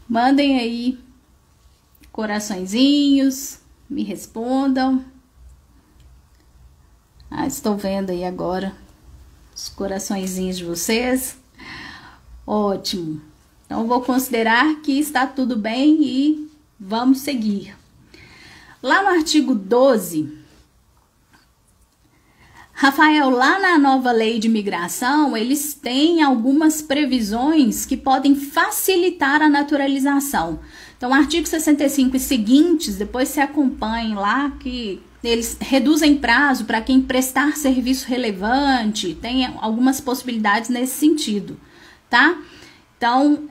Mandem aí coraçõezinhos, me respondam. Estou vendo aí agora os coraçõezinhos de vocês. Ótimo. Então, vou considerar que está tudo bem e vamos seguir. Lá no artigo 12, Rafael, lá na nova lei de imigração, eles têm algumas previsões que podem facilitar a naturalização. Então, artigo 65 e seguintes, depois você acompanhe lá que eles reduzem prazo para quem prestar serviço relevante, tem algumas possibilidades nesse sentido, tá? Então,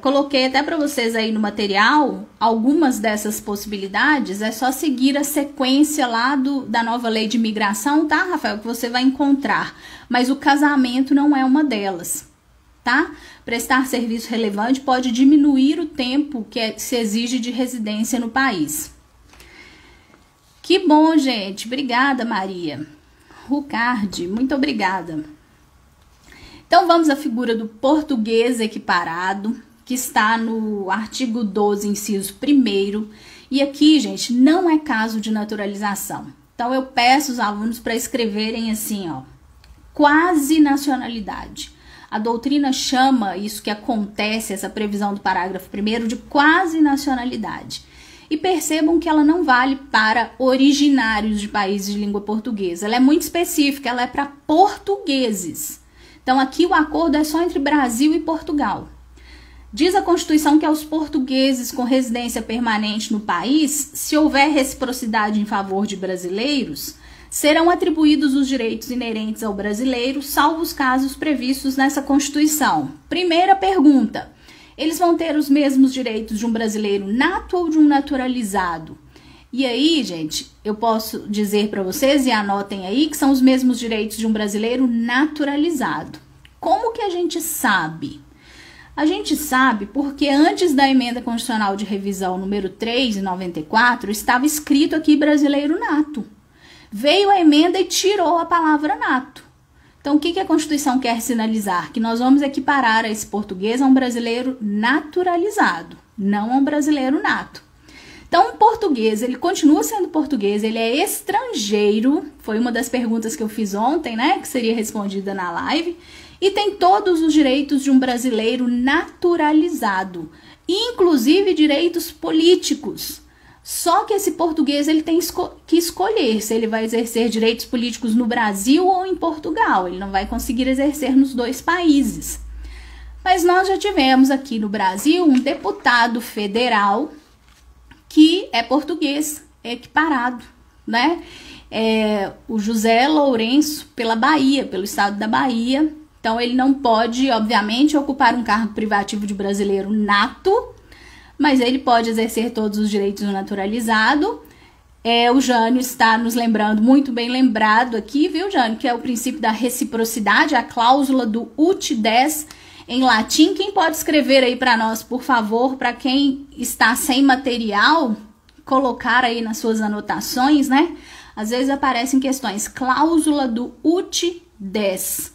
coloquei até para vocês aí no material algumas dessas possibilidades, é só seguir a sequência lá da nova lei de imigração, tá, Rafael, que você vai encontrar. Mas o casamento não é uma delas, tá? Prestar serviço relevante pode diminuir o tempo que se exige de residência no país. Que bom, gente. Obrigada, Maria. Rucardi, muito obrigada. Então, vamos à figura do português equiparado, que está no artigo 12, inciso 1º. E aqui, gente, não é caso de naturalização. Então, eu peço os alunos para escreverem assim, ó, quase nacionalidade. A doutrina chama isso que acontece, essa previsão do parágrafo 1º, de quase nacionalidade. E percebam que ela não vale para originários de países de língua portuguesa. Ela é muito específica, ela é para portugueses. Então, aqui o acordo é só entre Brasil e Portugal. Diz a Constituição que aos portugueses com residência permanente no país, se houver reciprocidade em favor de brasileiros, serão atribuídos os direitos inerentes ao brasileiro, salvo os casos previstos nessa Constituição. Primeira pergunta: eles vão ter os mesmos direitos de um brasileiro nato ou de um naturalizado? E aí, gente, eu posso dizer para vocês, e anotem aí, que são os mesmos direitos de um brasileiro naturalizado. Como que a gente sabe? A gente sabe porque antes da emenda constitucional de revisão número 3, de 94, estava escrito aqui brasileiro nato. Veio a emenda e tirou a palavra nato. Então, o que a Constituição quer sinalizar? Que nós vamos equiparar esse português a um brasileiro naturalizado, não a um brasileiro nato. Então, o português, ele continua sendo português, ele é estrangeiro, foi uma das perguntas que eu fiz ontem, né, que seria respondida na live, e tem todos os direitos de um brasileiro naturalizado, inclusive direitos políticos. Só que esse português, ele tem que escolher se ele vai exercer direitos políticos no Brasil ou em Portugal, ele não vai conseguir exercer nos dois países. Mas nós já tivemos aqui no Brasil um deputado federal que é português, equiparado, né? O José Lourenço, pela Bahia, pelo estado da Bahia. Então, ele não pode, obviamente, ocupar um cargo privativo de brasileiro nato, mas ele pode exercer todos os direitos do naturalizado. O Jânio está nos lembrando, muito bem lembrado aqui, viu, Jânio? Que é o princípio da reciprocidade, a cláusula do ut des, em latim. Quem pode escrever aí para nós, por favor, para quem está sem material, colocar aí nas suas anotações, né? Às vezes aparecem questões. Cláusula do ut des.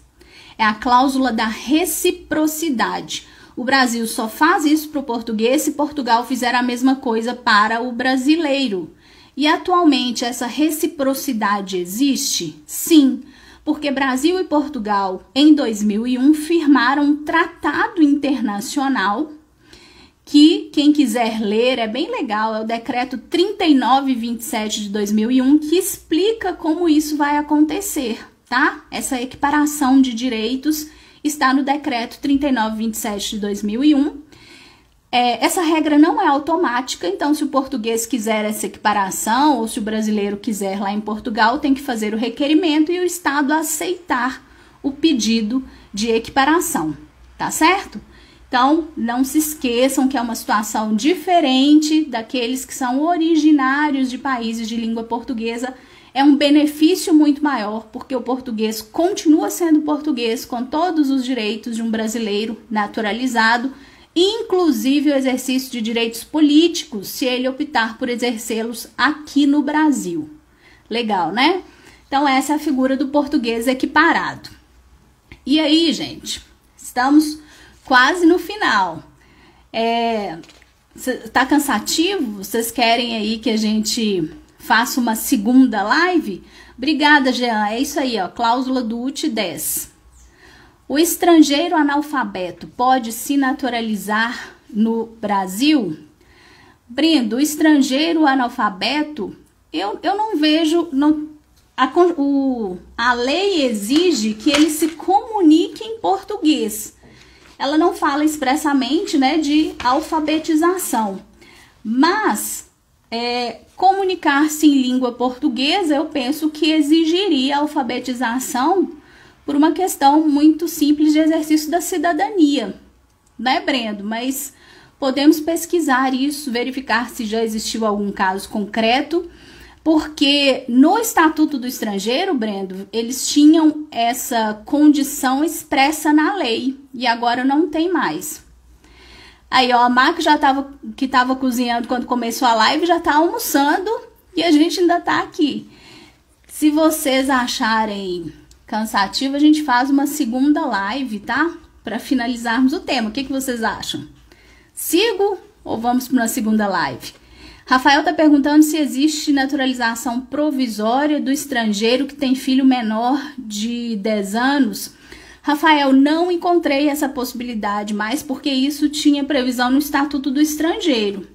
É a cláusula da reciprocidade. O Brasil só faz isso para o português se Portugal fizer a mesma coisa para o brasileiro. E atualmente essa reciprocidade existe? Sim. Porque Brasil e Portugal, em 2001, firmaram um tratado internacional que, quem quiser ler, é bem legal, é o decreto 3927 de 2001, que explica como isso vai acontecer, tá? Essa equiparação de direitos está no decreto 3927 de 2001. Essa regra não é automática, então se o português quiser essa equiparação ou se o brasileiro quiser lá em Portugal, tem que fazer o requerimento e o Estado aceitar o pedido de equiparação, tá certo? Então, não se esqueçam que é uma situação diferente daqueles que são originários de países de língua portuguesa. é um benefício muito maior, porque o português continua sendo português com todos os direitos de um brasileiro naturalizado, inclusive o exercício de direitos políticos, se ele optar por exercê-los aqui no Brasil. Legal, né? Então, essa é a figura do português equiparado. E aí, gente, estamos quase no final. Tá cansativo? Vocês querem aí que a gente faça uma segunda live? Obrigada, Jean. É isso aí, ó. Cláusula do UT 10. O estrangeiro analfabeto pode se naturalizar no Brasil? Brendo, o estrangeiro analfabeto, eu não vejo... A lei exige que ele se comunique em português. Ela não fala expressamente, né, de alfabetização. Mas comunicar-se em língua portuguesa, eu penso que exigiria alfabetização por uma questão muito simples de exercício da cidadania, né, Brendo? Mas podemos pesquisar isso, verificar se já existiu algum caso concreto, porque no Estatuto do Estrangeiro, Brendo, eles tinham essa condição expressa na lei e agora não tem mais. Aí, ó, a Má que estava cozinhando quando começou a live já está almoçando e a gente ainda está aqui. Se vocês acharem cansativo, a gente faz uma segunda live, tá? Para finalizarmos o tema. O que vocês acham? Sigo ou vamos para uma segunda live? Rafael está perguntando se existe naturalização provisória do estrangeiro que tem filho menor de 10 anos. Rafael, não encontrei essa possibilidade mais porque isso tinha previsão no Estatuto do Estrangeiro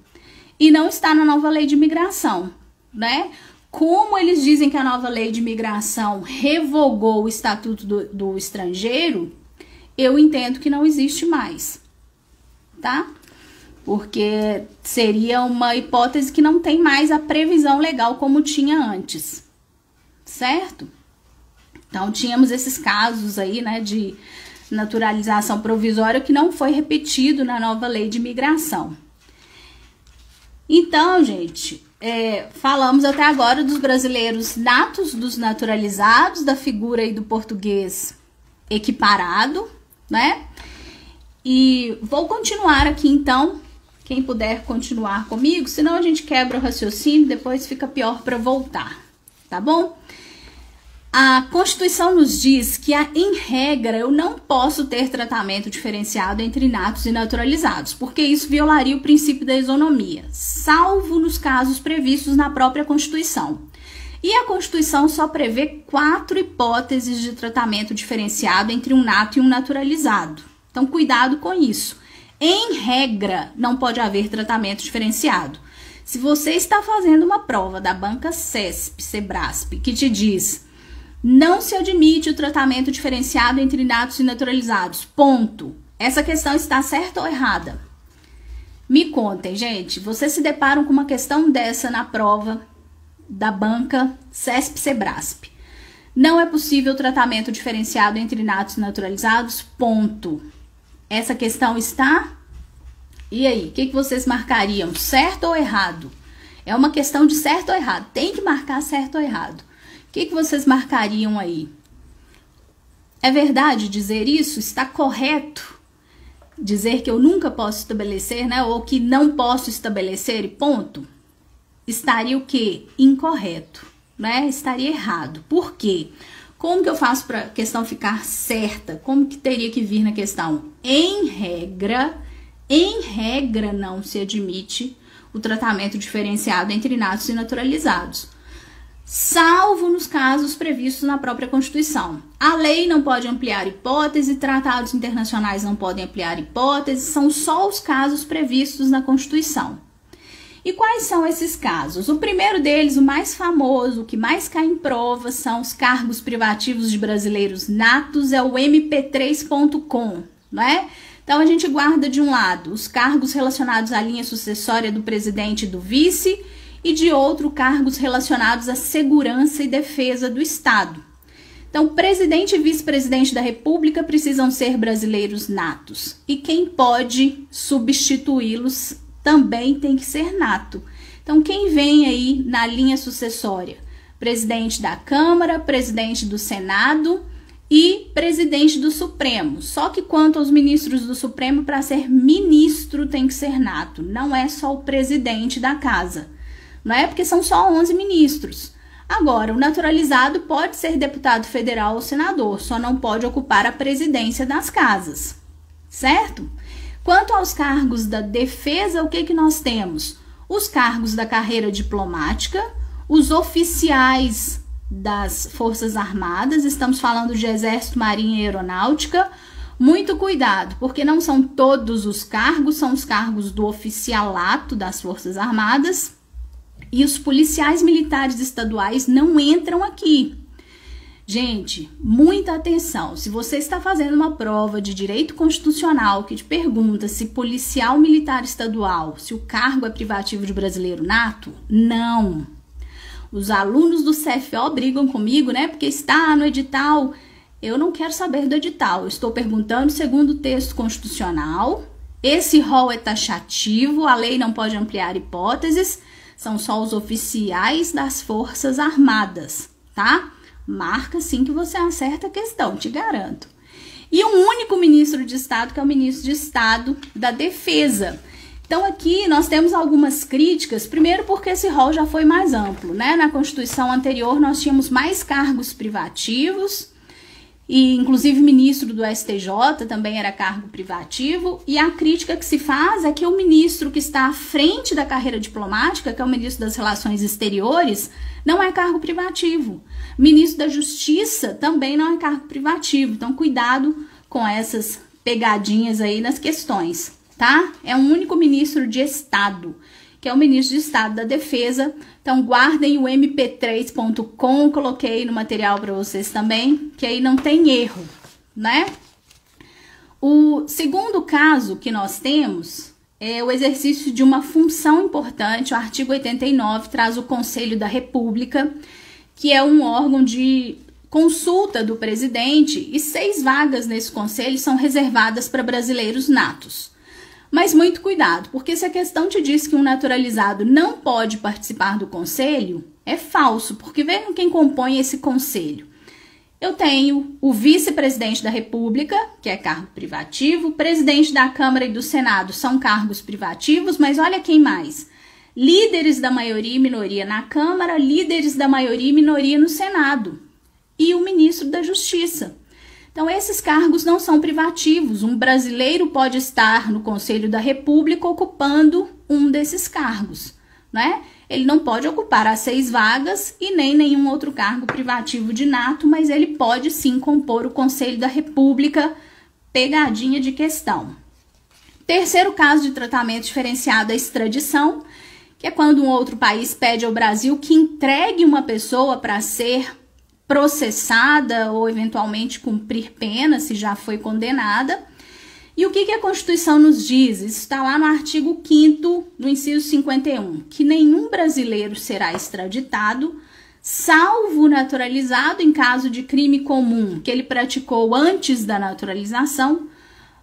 e não está na nova lei de imigração, né? Como eles dizem que a nova lei de imigração revogou o Estatuto do Estrangeiro, eu entendo que não existe mais, tá? Porque seria uma hipótese que não tem mais a previsão legal como tinha antes, certo? Então, tínhamos esses casos aí, né, de naturalização provisória que não foi repetido na nova lei de imigração. Então, gente, falamos até agora dos brasileiros natos, dos naturalizados, da figura aí do português equiparado, né? E vou continuar aqui, então, quem puder continuar comigo, senão a gente quebra o raciocínio, depois fica pior para voltar, tá bom? A Constituição nos diz que, em regra, eu não posso ter tratamento diferenciado entre natos e naturalizados, porque isso violaria o princípio da isonomia, salvo nos casos previstos na própria Constituição. E a Constituição só prevê 4 hipóteses de tratamento diferenciado entre um nato e um naturalizado. Então, cuidado com isso. Em regra, não pode haver tratamento diferenciado. Se você está fazendo uma prova da banca CESP, SEBRASP, que te diz não se admite o tratamento diferenciado entre natos e naturalizados, ponto. Essa questão está certa ou errada? Me contem, gente. Vocês se deparam com uma questão dessa na prova da banca CESP, SEBRASP. Não é possível tratamento diferenciado entre natos e naturalizados, ponto. Essa questão está? E aí, o que vocês marcariam? Certo ou errado? É uma questão de certo ou errado. Tem que marcar certo ou errado. O que vocês marcariam aí? É verdade dizer isso? Está correto dizer que eu nunca posso estabelecer, né? Ou que não posso estabelecer e ponto? Estaria o quê? Incorreto, né? Estaria errado. Por quê? Como que eu faço para a questão ficar certa? Como que teria que vir na questão? Em regra não se admite o tratamento diferenciado entre natos e naturalizados, salvo nos casos previstos na própria Constituição. A lei não pode ampliar hipótese, tratados internacionais não podem ampliar hipótese, são só os casos previstos na Constituição. E quais são esses casos? O primeiro deles, o mais famoso, o que mais cai em prova, são os cargos privativos de brasileiros natos, é o mp3.com, não é? Então, a gente guarda de um lado os cargos relacionados à linha sucessória do presidente e do vice, e de outro, cargos relacionados à segurança e defesa do Estado. Então, presidente e vice-presidente da República precisam ser brasileiros natos. E quem pode substituí-los também tem que ser nato. Então, quem vem aí na linha sucessória? presidente da Câmara, presidente do Senado e presidente do Supremo. Só que quanto aos ministros do Supremo, para ser ministro tem que ser nato, não é só o presidente da casa. Não é porque são só 11 ministros. Agora, o naturalizado pode ser deputado federal ou senador, só não pode ocupar a presidência das casas, certo? Quanto aos cargos da defesa, o que nós temos? Os cargos da carreira diplomática, os oficiais das Forças Armadas, estamos falando de Exército, Marinha e Aeronáutica. Muito cuidado, porque não são todos os cargos, são os cargos do oficialato das Forças Armadas. E os policiais militares estaduais não entram aqui. Gente, muita atenção. Se você está fazendo uma prova de direito constitucional que te pergunta se policial militar estadual, se o cargo é privativo de brasileiro nato, não. Os alunos do CFO brigam comigo, né? Porque está no edital. Eu não quero saber do edital. Eu estou perguntando segundo o texto constitucional. Esse rol é taxativo, a lei não pode ampliar hipóteses. São só os oficiais das Forças Armadas, tá? Marca sim que você acerta a questão, te garanto. E um único ministro de Estado, que é o ministro de Estado da Defesa. Então aqui nós temos algumas críticas, primeiro porque esse rol já foi mais amplo, né? Na Constituição anterior nós tínhamos mais cargos privativos, e inclusive ministro do STJ também era cargo privativo, e a crítica que se faz é que o ministro que está à frente da carreira diplomática, que é o ministro das Relações Exteriores, não é cargo privativo. Ministro da Justiça também não é cargo privativo, então cuidado com essas pegadinhas aí nas questões, tá? É um único ministro de Estado, que é o ministro de Estado da Defesa. Então guardem o mp3.com, coloquei no material para vocês também, que aí não tem erro, né? O segundo caso que nós temos é o exercício de uma função importante. O artigo 89 traz o Conselho da República, que é um órgão de consulta do presidente, e 6 vagas nesse conselho são reservadas para brasileiros natos. Mas muito cuidado, porque se a questão te diz que um naturalizado não pode participar do conselho, é falso, porque vejam quem compõe esse conselho. Eu tenho o vice-presidente da República, que é cargo privativo, o presidente da Câmara e do Senado são cargos privativos, mas olha quem mais. Líderes da maioria e minoria na Câmara, líderes da maioria e minoria no Senado, e o ministro da Justiça. Então, esses cargos não são privativos. Um brasileiro pode estar no Conselho da República ocupando um desses cargos, né? Ele não pode ocupar as 6 vagas e nem nenhum outro cargo privativo de nato, mas ele pode sim compor o Conselho da República. Pegadinha de questão. Terceiro caso de tratamento diferenciado é a extradição, que é quando um outro país pede ao Brasil que entregue uma pessoa para ser processada ou eventualmente cumprir pena, se já foi condenada. E o que a Constituição nos diz? Isso está lá no artigo 5º, no inciso 51, que nenhum brasileiro será extraditado, salvo o naturalizado em caso de crime comum que ele praticou antes da naturalização,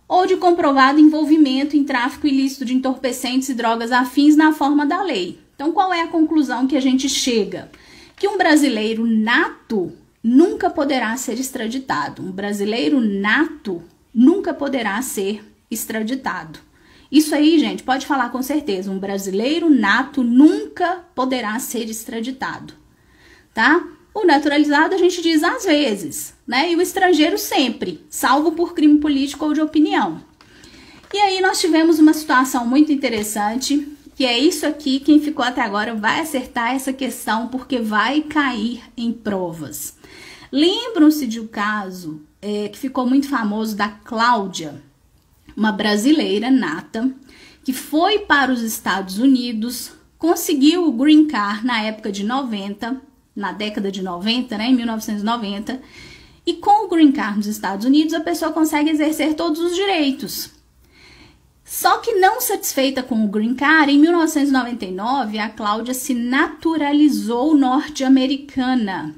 ou de comprovado envolvimento em tráfico ilícito de entorpecentes e drogas afins na forma da lei. Então, qual é a conclusão que a gente chega? Que um brasileiro nato nunca poderá ser extraditado. Um brasileiro nato nunca poderá ser extraditado. Isso aí, gente, pode falar com certeza. Um brasileiro nato nunca poderá ser extraditado, tá? O naturalizado a gente diz às vezes, né? E o estrangeiro sempre, salvo por crime político ou de opinião. E aí nós tivemos uma situação muito interessante, que é isso aqui. Quem ficou até agora vai acertar essa questão, porque vai cair em provas. Lembram-se de um caso que ficou muito famoso da Cláudia, uma brasileira nata, que foi para os Estados Unidos, conseguiu o Green Card na época de 90, na década de 90, né, em 1990, e com o Green Card nos Estados Unidos a pessoa consegue exercer todos os direitos. Só que não satisfeita com o Green Card, em 1999 a Cláudia se naturalizou norte-americana.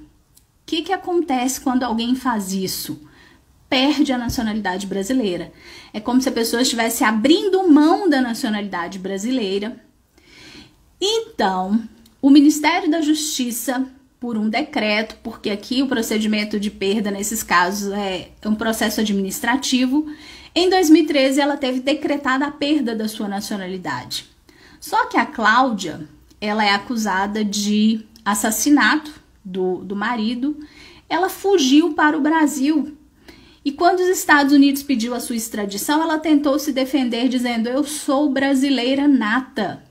O que acontece quando alguém faz isso? Perde a nacionalidade brasileira. É como se a pessoa estivesse abrindo mão da nacionalidade brasileira. Então, o Ministério da Justiça por um decreto, porque aqui o procedimento de perda nesses casos é um processo administrativo. Em 2013, ela teve decretada a perda da sua nacionalidade. Só que a Cláudia, ela é acusada de assassinato do marido. Ela fugiu para o Brasil. E quando os Estados Unidos pediu a sua extradição, ela tentou se defender dizendo: eu sou brasileira nata.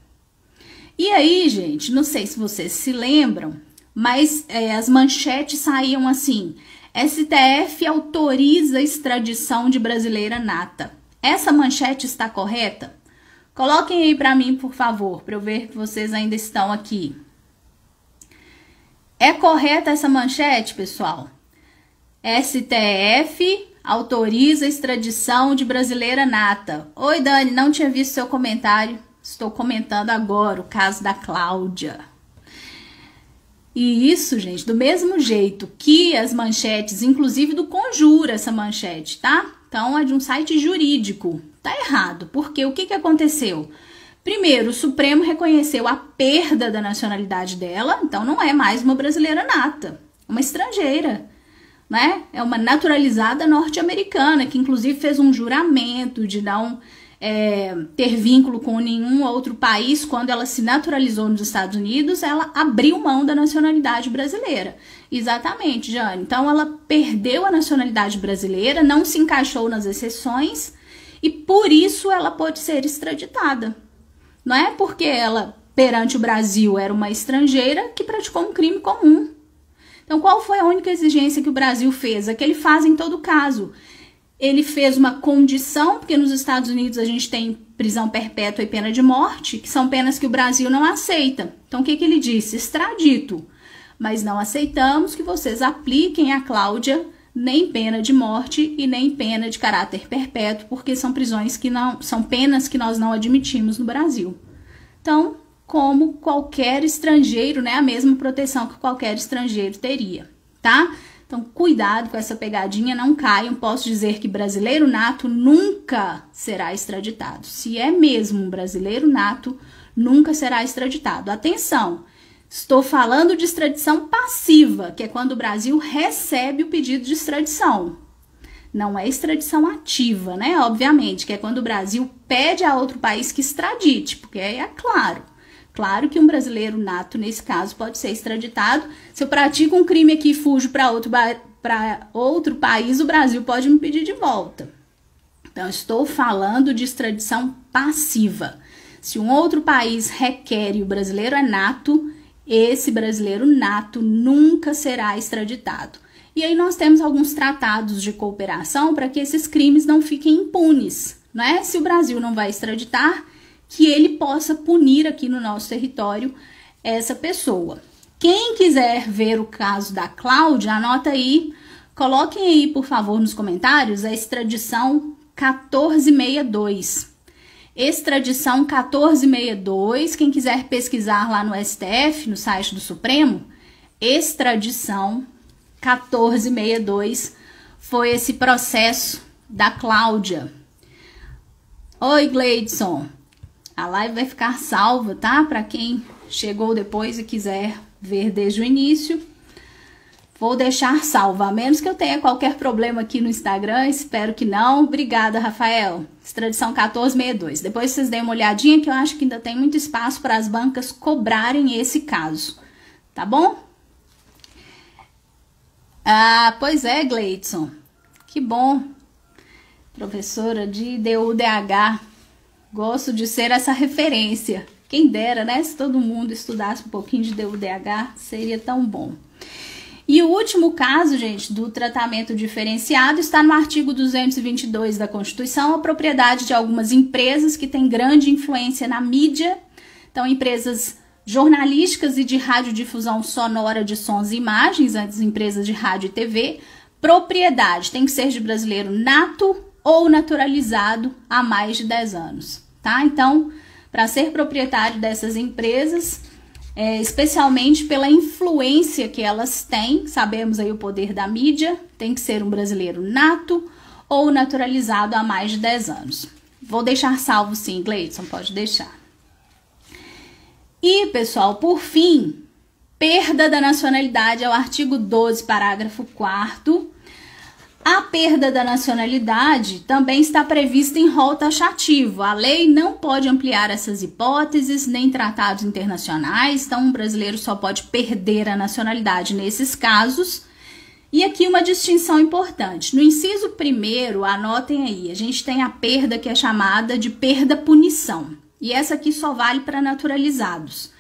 E aí, gente, não sei se vocês se lembram, mas as manchetes saíam assim: STF autoriza a extradição de brasileira nata. Essa manchete está correta? Coloquem aí para mim, por favor, para eu ver que vocês ainda estão aqui. É correta essa manchete, pessoal? STF autoriza a extradição de brasileira nata. Oi, Dani, não tinha visto seu comentário. Estou comentando agora o caso da Cláudia. E isso, gente, do mesmo jeito que as manchetes, inclusive do Conjura, essa manchete, tá? Então, é de um site jurídico. Tá errado, porque o que aconteceu? Primeiro, o Supremo reconheceu a perda da nacionalidade dela, então não é mais uma brasileira nata, uma estrangeira, né? É uma naturalizada norte-americana, que inclusive fez um juramento de não ter vínculo com nenhum outro país. Quando ela se naturalizou nos Estados Unidos, ela abriu mão da nacionalidade brasileira. Exatamente, Jane. Então, ela perdeu a nacionalidade brasileira, não se encaixou nas exceções e, por isso, ela pode ser extraditada. Não é porque ela, perante o Brasil, era uma estrangeira que praticou um crime comum. Então, qual foi a única exigência que o Brasil fez? A que ele faz em todo caso. Ele fez uma condição, porque nos Estados Unidos a gente tem prisão perpétua e pena de morte, que são penas que o Brasil não aceita. Então, o que ele disse? Extradito. Mas não aceitamos que vocês apliquem a Cláudia nem pena de morte e nem pena de caráter perpétuo, porque são prisões que não são penas que nós não admitimos no Brasil. Então, como qualquer estrangeiro, né, a mesma proteção que qualquer estrangeiro teria, tá? Então, cuidado com essa pegadinha, não caiam. Posso dizer que brasileiro nato nunca será extraditado. Se é mesmo um brasileiro nato, nunca será extraditado. Atenção, estou falando de extradição passiva, que é quando o Brasil recebe o pedido de extradição. Não é extradição ativa, né? Obviamente, que é quando o Brasil pede a outro país que extradite, porque é claro que um brasileiro nato, nesse caso, pode ser extraditado. Se eu pratico um crime aqui e fujo para outro país, o Brasil pode me pedir de volta. Então, estou falando de extradição passiva. Se um outro país requer e o brasileiro é nato, esse brasileiro nato nunca será extraditado. E aí nós temos alguns tratados de cooperação para que esses crimes não fiquem impunes, né? Se o Brasil não vai extraditar, que ele possa punir aqui no nosso território essa pessoa. Quem quiser ver o caso da Cláudia, anota aí, coloquem aí, por favor, nos comentários a extradição 1462. Extradição 1462, quem quiser pesquisar lá no STF, no site do Supremo, extradição 1462 foi esse processo da Cláudia. Oi, Gleidson. A live vai ficar salva, tá? Para quem chegou depois e quiser ver desde o início, vou deixar salva, a menos que eu tenha qualquer problema aqui no Instagram, espero que não. Obrigada, Rafael. Extradição 1462. Depois vocês deem uma olhadinha, que eu acho que ainda tem muito espaço para as bancas cobrarem esse caso, tá bom? Ah, pois é, Gleidson. Que bom. Professora de DUDH. Gosto de ser essa referência. Quem dera, né? Se todo mundo estudasse um pouquinho de DUDH, seria tão bom. E o último caso, gente, do tratamento diferenciado está no artigo 222 da Constituição, a propriedade de algumas empresas que têm grande influência na mídia. Então, empresas jornalísticas e de radiodifusão sonora de sons e imagens, as empresas de rádio e TV. Propriedade tem que ser de brasileiro nato ou naturalizado há mais de 10 anos, tá? Então, para ser proprietário dessas empresas, especialmente pela influência que elas têm, sabemos aí o poder da mídia, tem que ser um brasileiro nato ou naturalizado há mais de 10 anos. Vou deixar salvo sim, Gleidson, pode deixar. E, pessoal, por fim, perda da nacionalidade é o artigo 12, parágrafo 4º. A perda da nacionalidade também está prevista em rol taxativo. A lei não pode ampliar essas hipóteses, nem tratados internacionais, então um brasileiro só pode perder a nacionalidade nesses casos. E aqui uma distinção importante. No inciso 1º, anotem aí, a gente tem a perda que é chamada de perda-punição. E essa aqui só vale para naturalizados.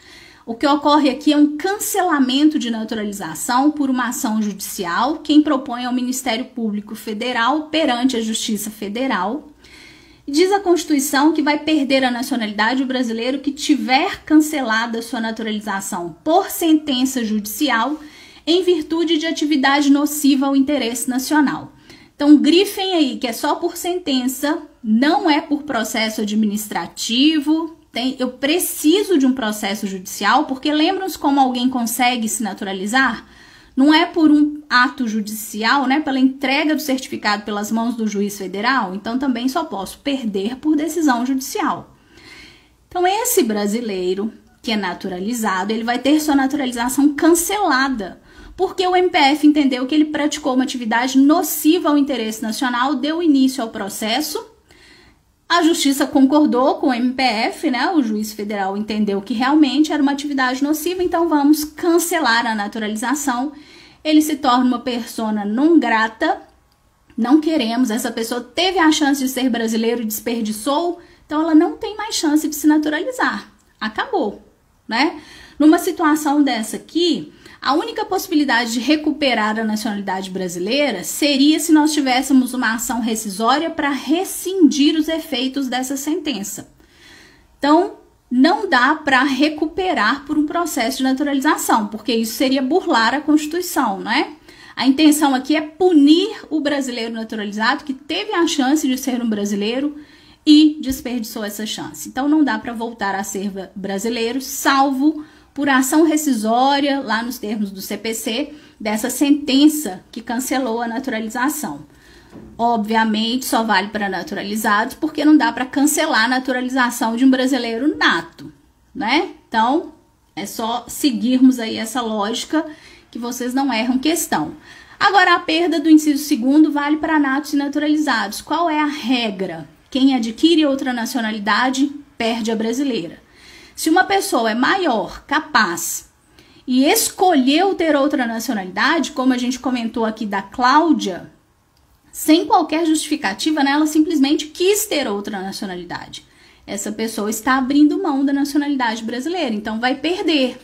O que ocorre aqui é um cancelamento de naturalização por uma ação judicial. Quem propõe é o Ministério Público Federal perante a Justiça Federal. Diz a Constituição que vai perder a nacionalidade o brasileiro que tiver cancelada sua naturalização por sentença judicial em virtude de atividade nociva ao interesse nacional. Então, grifem aí que é só por sentença, não é por processo administrativo. Eu preciso de um processo judicial, porque lembram-se como alguém consegue se naturalizar? Não é por um ato judicial, né, pela entrega do certificado pelas mãos do juiz federal, então também só posso perder por decisão judicial. Então esse brasileiro que é naturalizado, ele vai ter sua naturalização cancelada, porque o MPF entendeu que ele praticou uma atividade nociva ao interesse nacional, deu início ao processo. A justiça concordou com o MPF, né? O juiz federal entendeu que realmente era uma atividade nociva, então vamos cancelar a naturalização. Ele se torna uma persona non grata, não queremos, essa pessoa teve a chance de ser brasileiro e desperdiçou, então ela não tem mais chance de se naturalizar. Acabou, né? Numa situação dessa aqui, a única possibilidade de recuperar a nacionalidade brasileira seria se nós tivéssemos uma ação rescisória para rescindir os efeitos dessa sentença. Então, não dá para recuperar por um processo de naturalização, porque isso seria burlar a Constituição, não é? A intenção aqui é punir o brasileiro naturalizado que teve a chance de ser um brasileiro e desperdiçou essa chance. Então, não dá para voltar a ser brasileiro, salvo por ação rescisória, lá nos termos do CPC, dessa sentença que cancelou a naturalização. Obviamente, só vale para naturalizados, porque não dá para cancelar a naturalização de um brasileiro nato, né? Então, é só seguirmos aí essa lógica que vocês não erram questão. Agora, a perda do inciso 2º vale para natos e naturalizados. Qual é a regra? Quem adquire outra nacionalidade perde a brasileira. Se uma pessoa é maior, capaz e escolheu ter outra nacionalidade, como a gente comentou aqui da Cláudia, sem qualquer justificativa, né, ela simplesmente quis ter outra nacionalidade. Essa pessoa está abrindo mão da nacionalidade brasileira, então vai perder.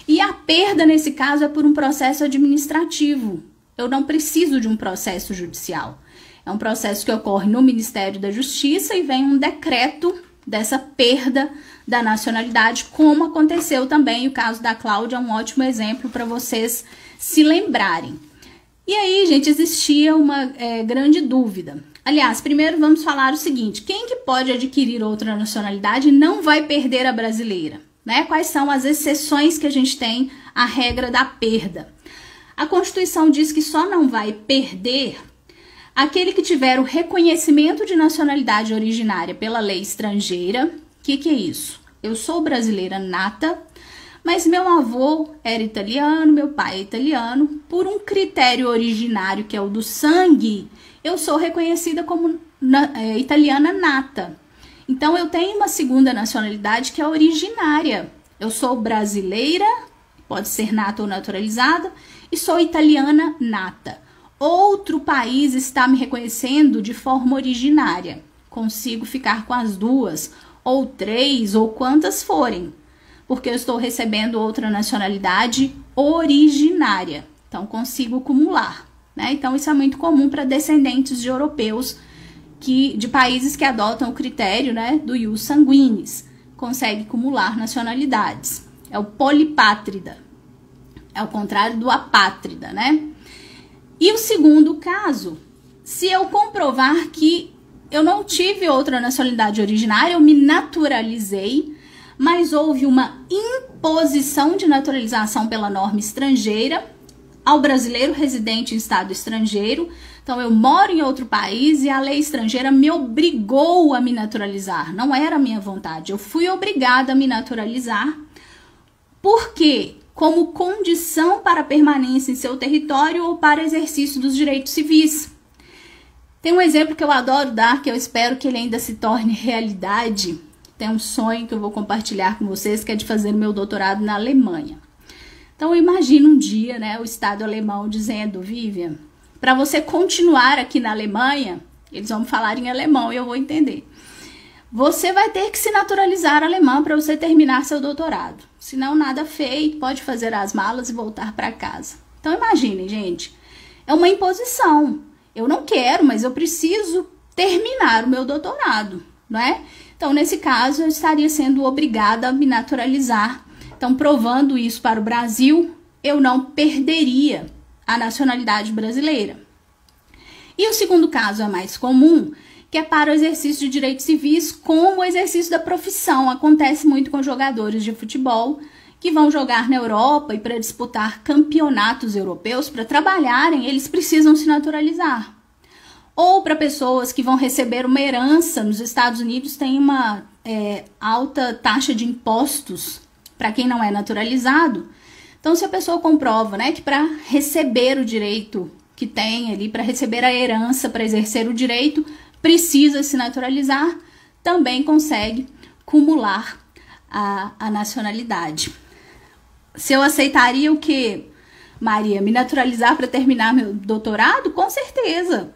E a perda, nesse caso, é por um processo administrativo. Eu não preciso de um processo judicial. É um processo que ocorre no Ministério da Justiça e vem um decreto dessa perda da nacionalidade, como aconteceu também o caso da Cláudia, é um ótimo exemplo para vocês se lembrarem. E aí, gente, existia uma grande dúvida. Aliás, primeiro vamos falar o seguinte: quem que pode adquirir outra nacionalidade e não vai perder a brasileira? Né? Quais são as exceções que a gente tem à regra da perda? A Constituição diz que só não vai perder aquele que tiver o reconhecimento de nacionalidade originária pela lei estrangeira. O que é isso? Eu sou brasileira nata, mas meu avô era italiano, meu pai é italiano. Por um critério originário, que é o do sangue, eu sou reconhecida como italiana nata. Então, eu tenho uma segunda nacionalidade que é originária. Eu sou brasileira, pode ser nata ou naturalizada, e sou italiana nata. Outro país está me reconhecendo de forma originária. Consigo ficar com as duas, ou três, ou quantas forem, porque eu estou recebendo outra nacionalidade originária. Então, consigo acumular, né? Então, isso é muito comum para descendentes de europeus, de países que adotam o critério, né, do ius sanguinis. Consegue acumular nacionalidades. É o polipátrida. É o contrário do apátrida, né? E o segundo caso, se eu comprovar que eu não tive outra nacionalidade originária, eu me naturalizei, mas houve uma imposição de naturalização pela norma estrangeira ao brasileiro residente em estado estrangeiro. Então, eu moro em outro país e a lei estrangeira me obrigou a me naturalizar. Não era a minha vontade, eu fui obrigada a me naturalizar. Por quê? como condição para permanência em seu território ou para exercício dos direitos civis. Tem um exemplo que eu adoro dar, que eu espero que ele ainda se torne realidade. Tem um sonho que eu vou compartilhar com vocês, que é de fazer meu doutorado na Alemanha. Então, imagina um dia, né, o Estado alemão dizendo: Vivian, para você continuar aqui na Alemanha, eles vão falar em alemão e eu vou entender. Você vai ter que se naturalizar alemã para você terminar seu doutorado. Senão, nada feito, pode fazer as malas e voltar para casa. Então, imaginem, gente, é uma imposição. Eu não quero, mas eu preciso terminar o meu doutorado, não é? Então, nesse caso, eu estaria sendo obrigada a me naturalizar. Então, provando isso para o Brasil, eu não perderia a nacionalidade brasileira. E o segundo caso é mais comum, que é para o exercício de direitos civis, como o exercício da profissão. Acontece muito com jogadores de futebol que vão jogar na Europa e para disputar campeonatos europeus, para trabalharem, eles precisam se naturalizar. Ou para pessoas que vão receber uma herança. Nos Estados Unidos tem uma alta taxa de impostos para quem não é naturalizado. Então, se a pessoa comprova, né, que para receber o direito que tem ali, para receber a herança, para exercer o direito, precisa se naturalizar, também consegue cumular a nacionalidade. Se eu aceitaria o quê, Maria? Me naturalizar para terminar meu doutorado? Com certeza.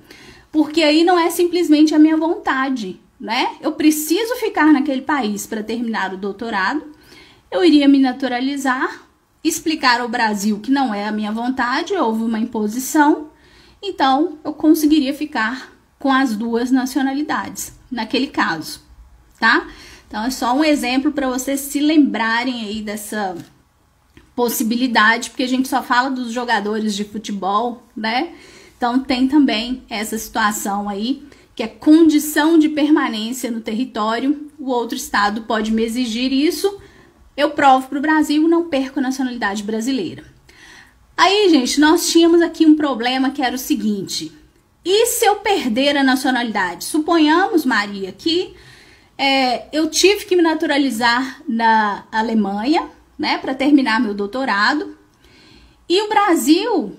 Porque aí não é simplesmente a minha vontade, né? Eu preciso ficar naquele país para terminar o doutorado. Eu iria me naturalizar, explicar ao Brasil que não é a minha vontade, houve uma imposição, então eu conseguiria ficar com as duas nacionalidades, naquele caso, tá? Então é só um exemplo para vocês se lembrarem aí dessa possibilidade, porque a gente só fala dos jogadores de futebol, né? Então tem também essa situação aí, que é condição de permanência no território, o outro estado pode me exigir isso, eu provo para o Brasil, não perco a nacionalidade brasileira. Aí, gente, nós tínhamos aqui um problema que era o seguinte: e se eu perder a nacionalidade? Suponhamos, Maria, que eu tive que me naturalizar na Alemanha, né, para terminar meu doutorado, e o Brasil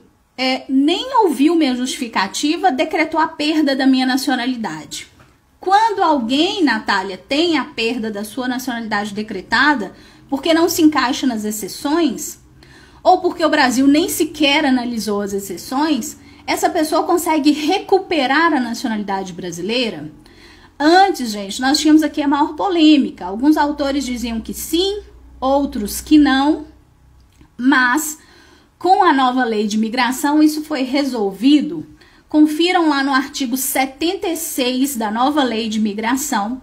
nem ouviu minha justificativa, decretou a perda da minha nacionalidade. Quando alguém, Natália, tem a perda da sua nacionalidade decretada, porque não se encaixa nas exceções, ou porque o Brasil nem sequer analisou as exceções, essa pessoa consegue recuperar a nacionalidade brasileira? Antes, gente, nós tínhamos aqui a maior polêmica. Alguns autores diziam que sim, outros que não, mas com a nova lei de imigração isso foi resolvido. Confiram lá no artigo 76 da nova lei de imigração.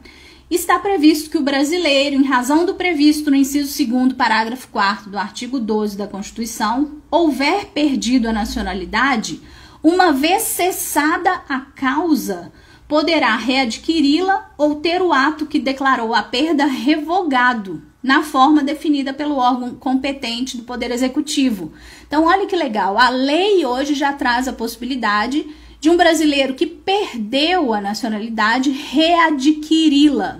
Está previsto que o brasileiro, em razão do previsto no inciso 2º, parágrafo 4º do artigo 12 da Constituição, houver perdido a nacionalidade, uma vez cessada a causa, poderá readquiri-la ou ter o ato que declarou a perda revogado, na forma definida pelo órgão competente do Poder Executivo. Então, olha que legal, a lei hoje já traz a possibilidade de um brasileiro que perdeu a nacionalidade readquiri-la.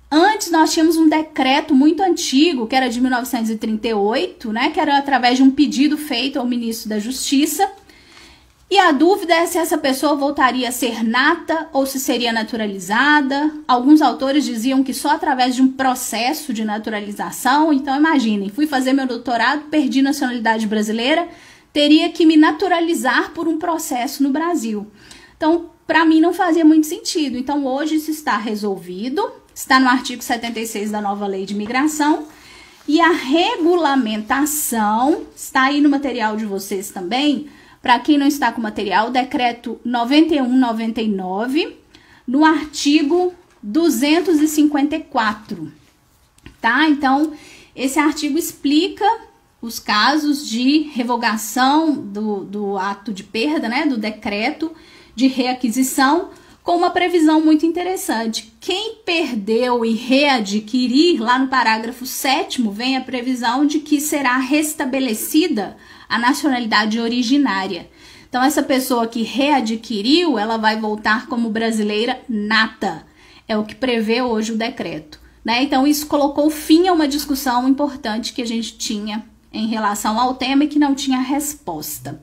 Antes nós tínhamos um decreto muito antigo, que era de 1938, né, que era através de um pedido feito ao ministro da Justiça. E a dúvida é se essa pessoa voltaria a ser nata ou se seria naturalizada. Alguns autores diziam que só através de um processo de naturalização. Então imaginem, fui fazer meu doutorado, perdi nacionalidade brasileira, teria que me naturalizar por um processo no Brasil. Então, para mim não fazia muito sentido. Então, hoje isso está resolvido, está no artigo 76 da nova lei de imigração, e a regulamentação está aí no material de vocês também. Para quem não está com material, o decreto 9199, no artigo 254, tá? Então, esse artigo explica os casos de revogação do ato de perda, né, do decreto de reaquisição, com uma previsão muito interessante. Quem perdeu e readquirir, lá no parágrafo 7º, vem a previsão de que será restabelecida a nacionalidade originária. Então, essa pessoa que readquiriu, ela vai voltar como brasileira nata. É o que prevê hoje o decreto, né? Então, isso colocou fim a uma discussão importante que a gente tinha em relação ao tema e que não tinha resposta.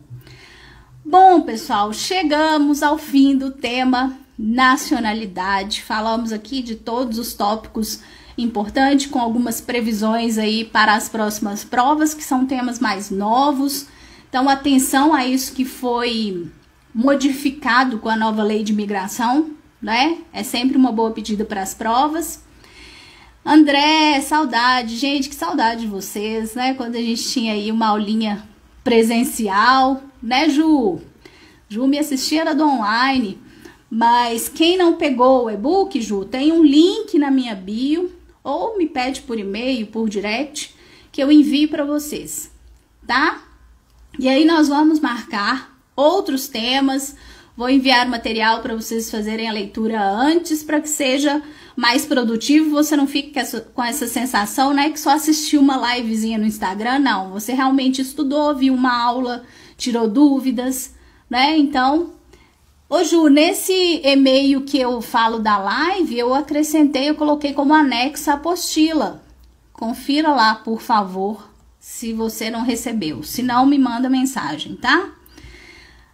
Bom, pessoal, chegamos ao fim do tema nacionalidade. Falamos aqui de todos os tópicos importantes, com algumas previsões aí para as próximas provas, que são temas mais novos. Então, atenção a isso que foi modificado com a nova lei de imigração, né? É sempre uma boa pedida para as provas. André, saudade, gente, que saudade de vocês, né? Quando a gente tinha aí uma aulinha presencial, né, Ju? Ju me assistia, era do online, mas quem não pegou o e-book, Ju, tem um link na minha bio, ou me pede por e-mail, por direct, que eu envio para vocês, tá? E aí nós vamos marcar outros temas, vou enviar material para vocês fazerem a leitura antes, para que seja mais produtivo, você não fique com essa sensação, né, que só assistiu uma livezinha no Instagram. Não, você realmente estudou, viu uma aula, tirou dúvidas, né? Então, ô Ju, nesse e-mail que eu falo da live, eu acrescentei, eu coloquei como anexo a apostila. Confira lá, por favor, se você não recebeu. Se não, me manda mensagem, tá?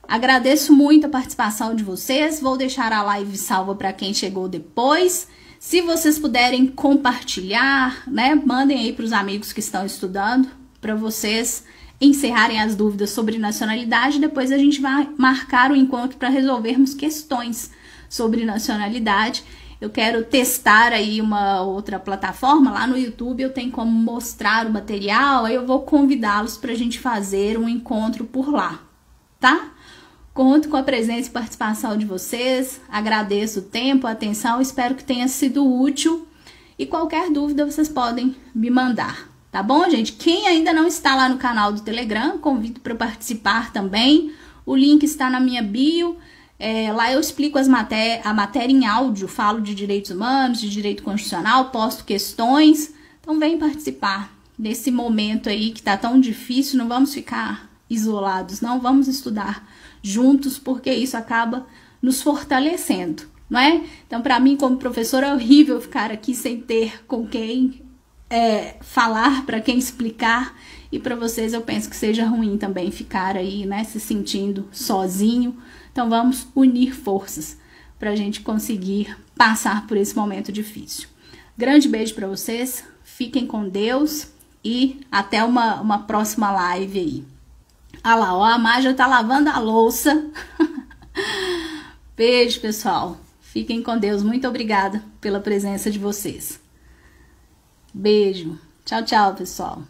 Agradeço muito a participação de vocês. Vou deixar a live salva para quem chegou depois. Se vocês puderem compartilhar, né, mandem aí para os amigos que estão estudando, para vocês encerrarem as dúvidas sobre nacionalidade. Depois a gente vai marcar o encontro para resolvermos questões sobre nacionalidade. Eu quero testar aí uma outra plataforma, lá no YouTube eu tenho como mostrar o material, aí eu vou convidá-los para a gente fazer um encontro por lá, tá? Conto com a presença e participação de vocês, agradeço o tempo, a atenção, espero que tenha sido útil e qualquer dúvida vocês podem me mandar, tá bom, gente? Quem ainda não está lá no canal do Telegram, convido para participar também, o link está na minha bio, lá eu explico a matéria em áudio, falo de direitos humanos, de direito constitucional, posto questões, então vem participar desse momento aí que tá tão difícil, não vamos ficar isolados, não, vamos estudar juntos, porque isso acaba nos fortalecendo, não é? Então, para mim, como professora, é horrível ficar aqui sem ter com quem falar, para quem explicar, e para vocês eu penso que seja ruim também ficar aí, né, se sentindo sozinho. Então, vamos unir forças para a gente conseguir passar por esse momento difícil. Grande beijo para vocês, fiquem com Deus e até uma próxima live aí. Ah lá, ó, a Mágia tá lavando a louça. Beijo, pessoal. Fiquem com Deus. Muito obrigada pela presença de vocês. Beijo. Tchau, tchau, pessoal.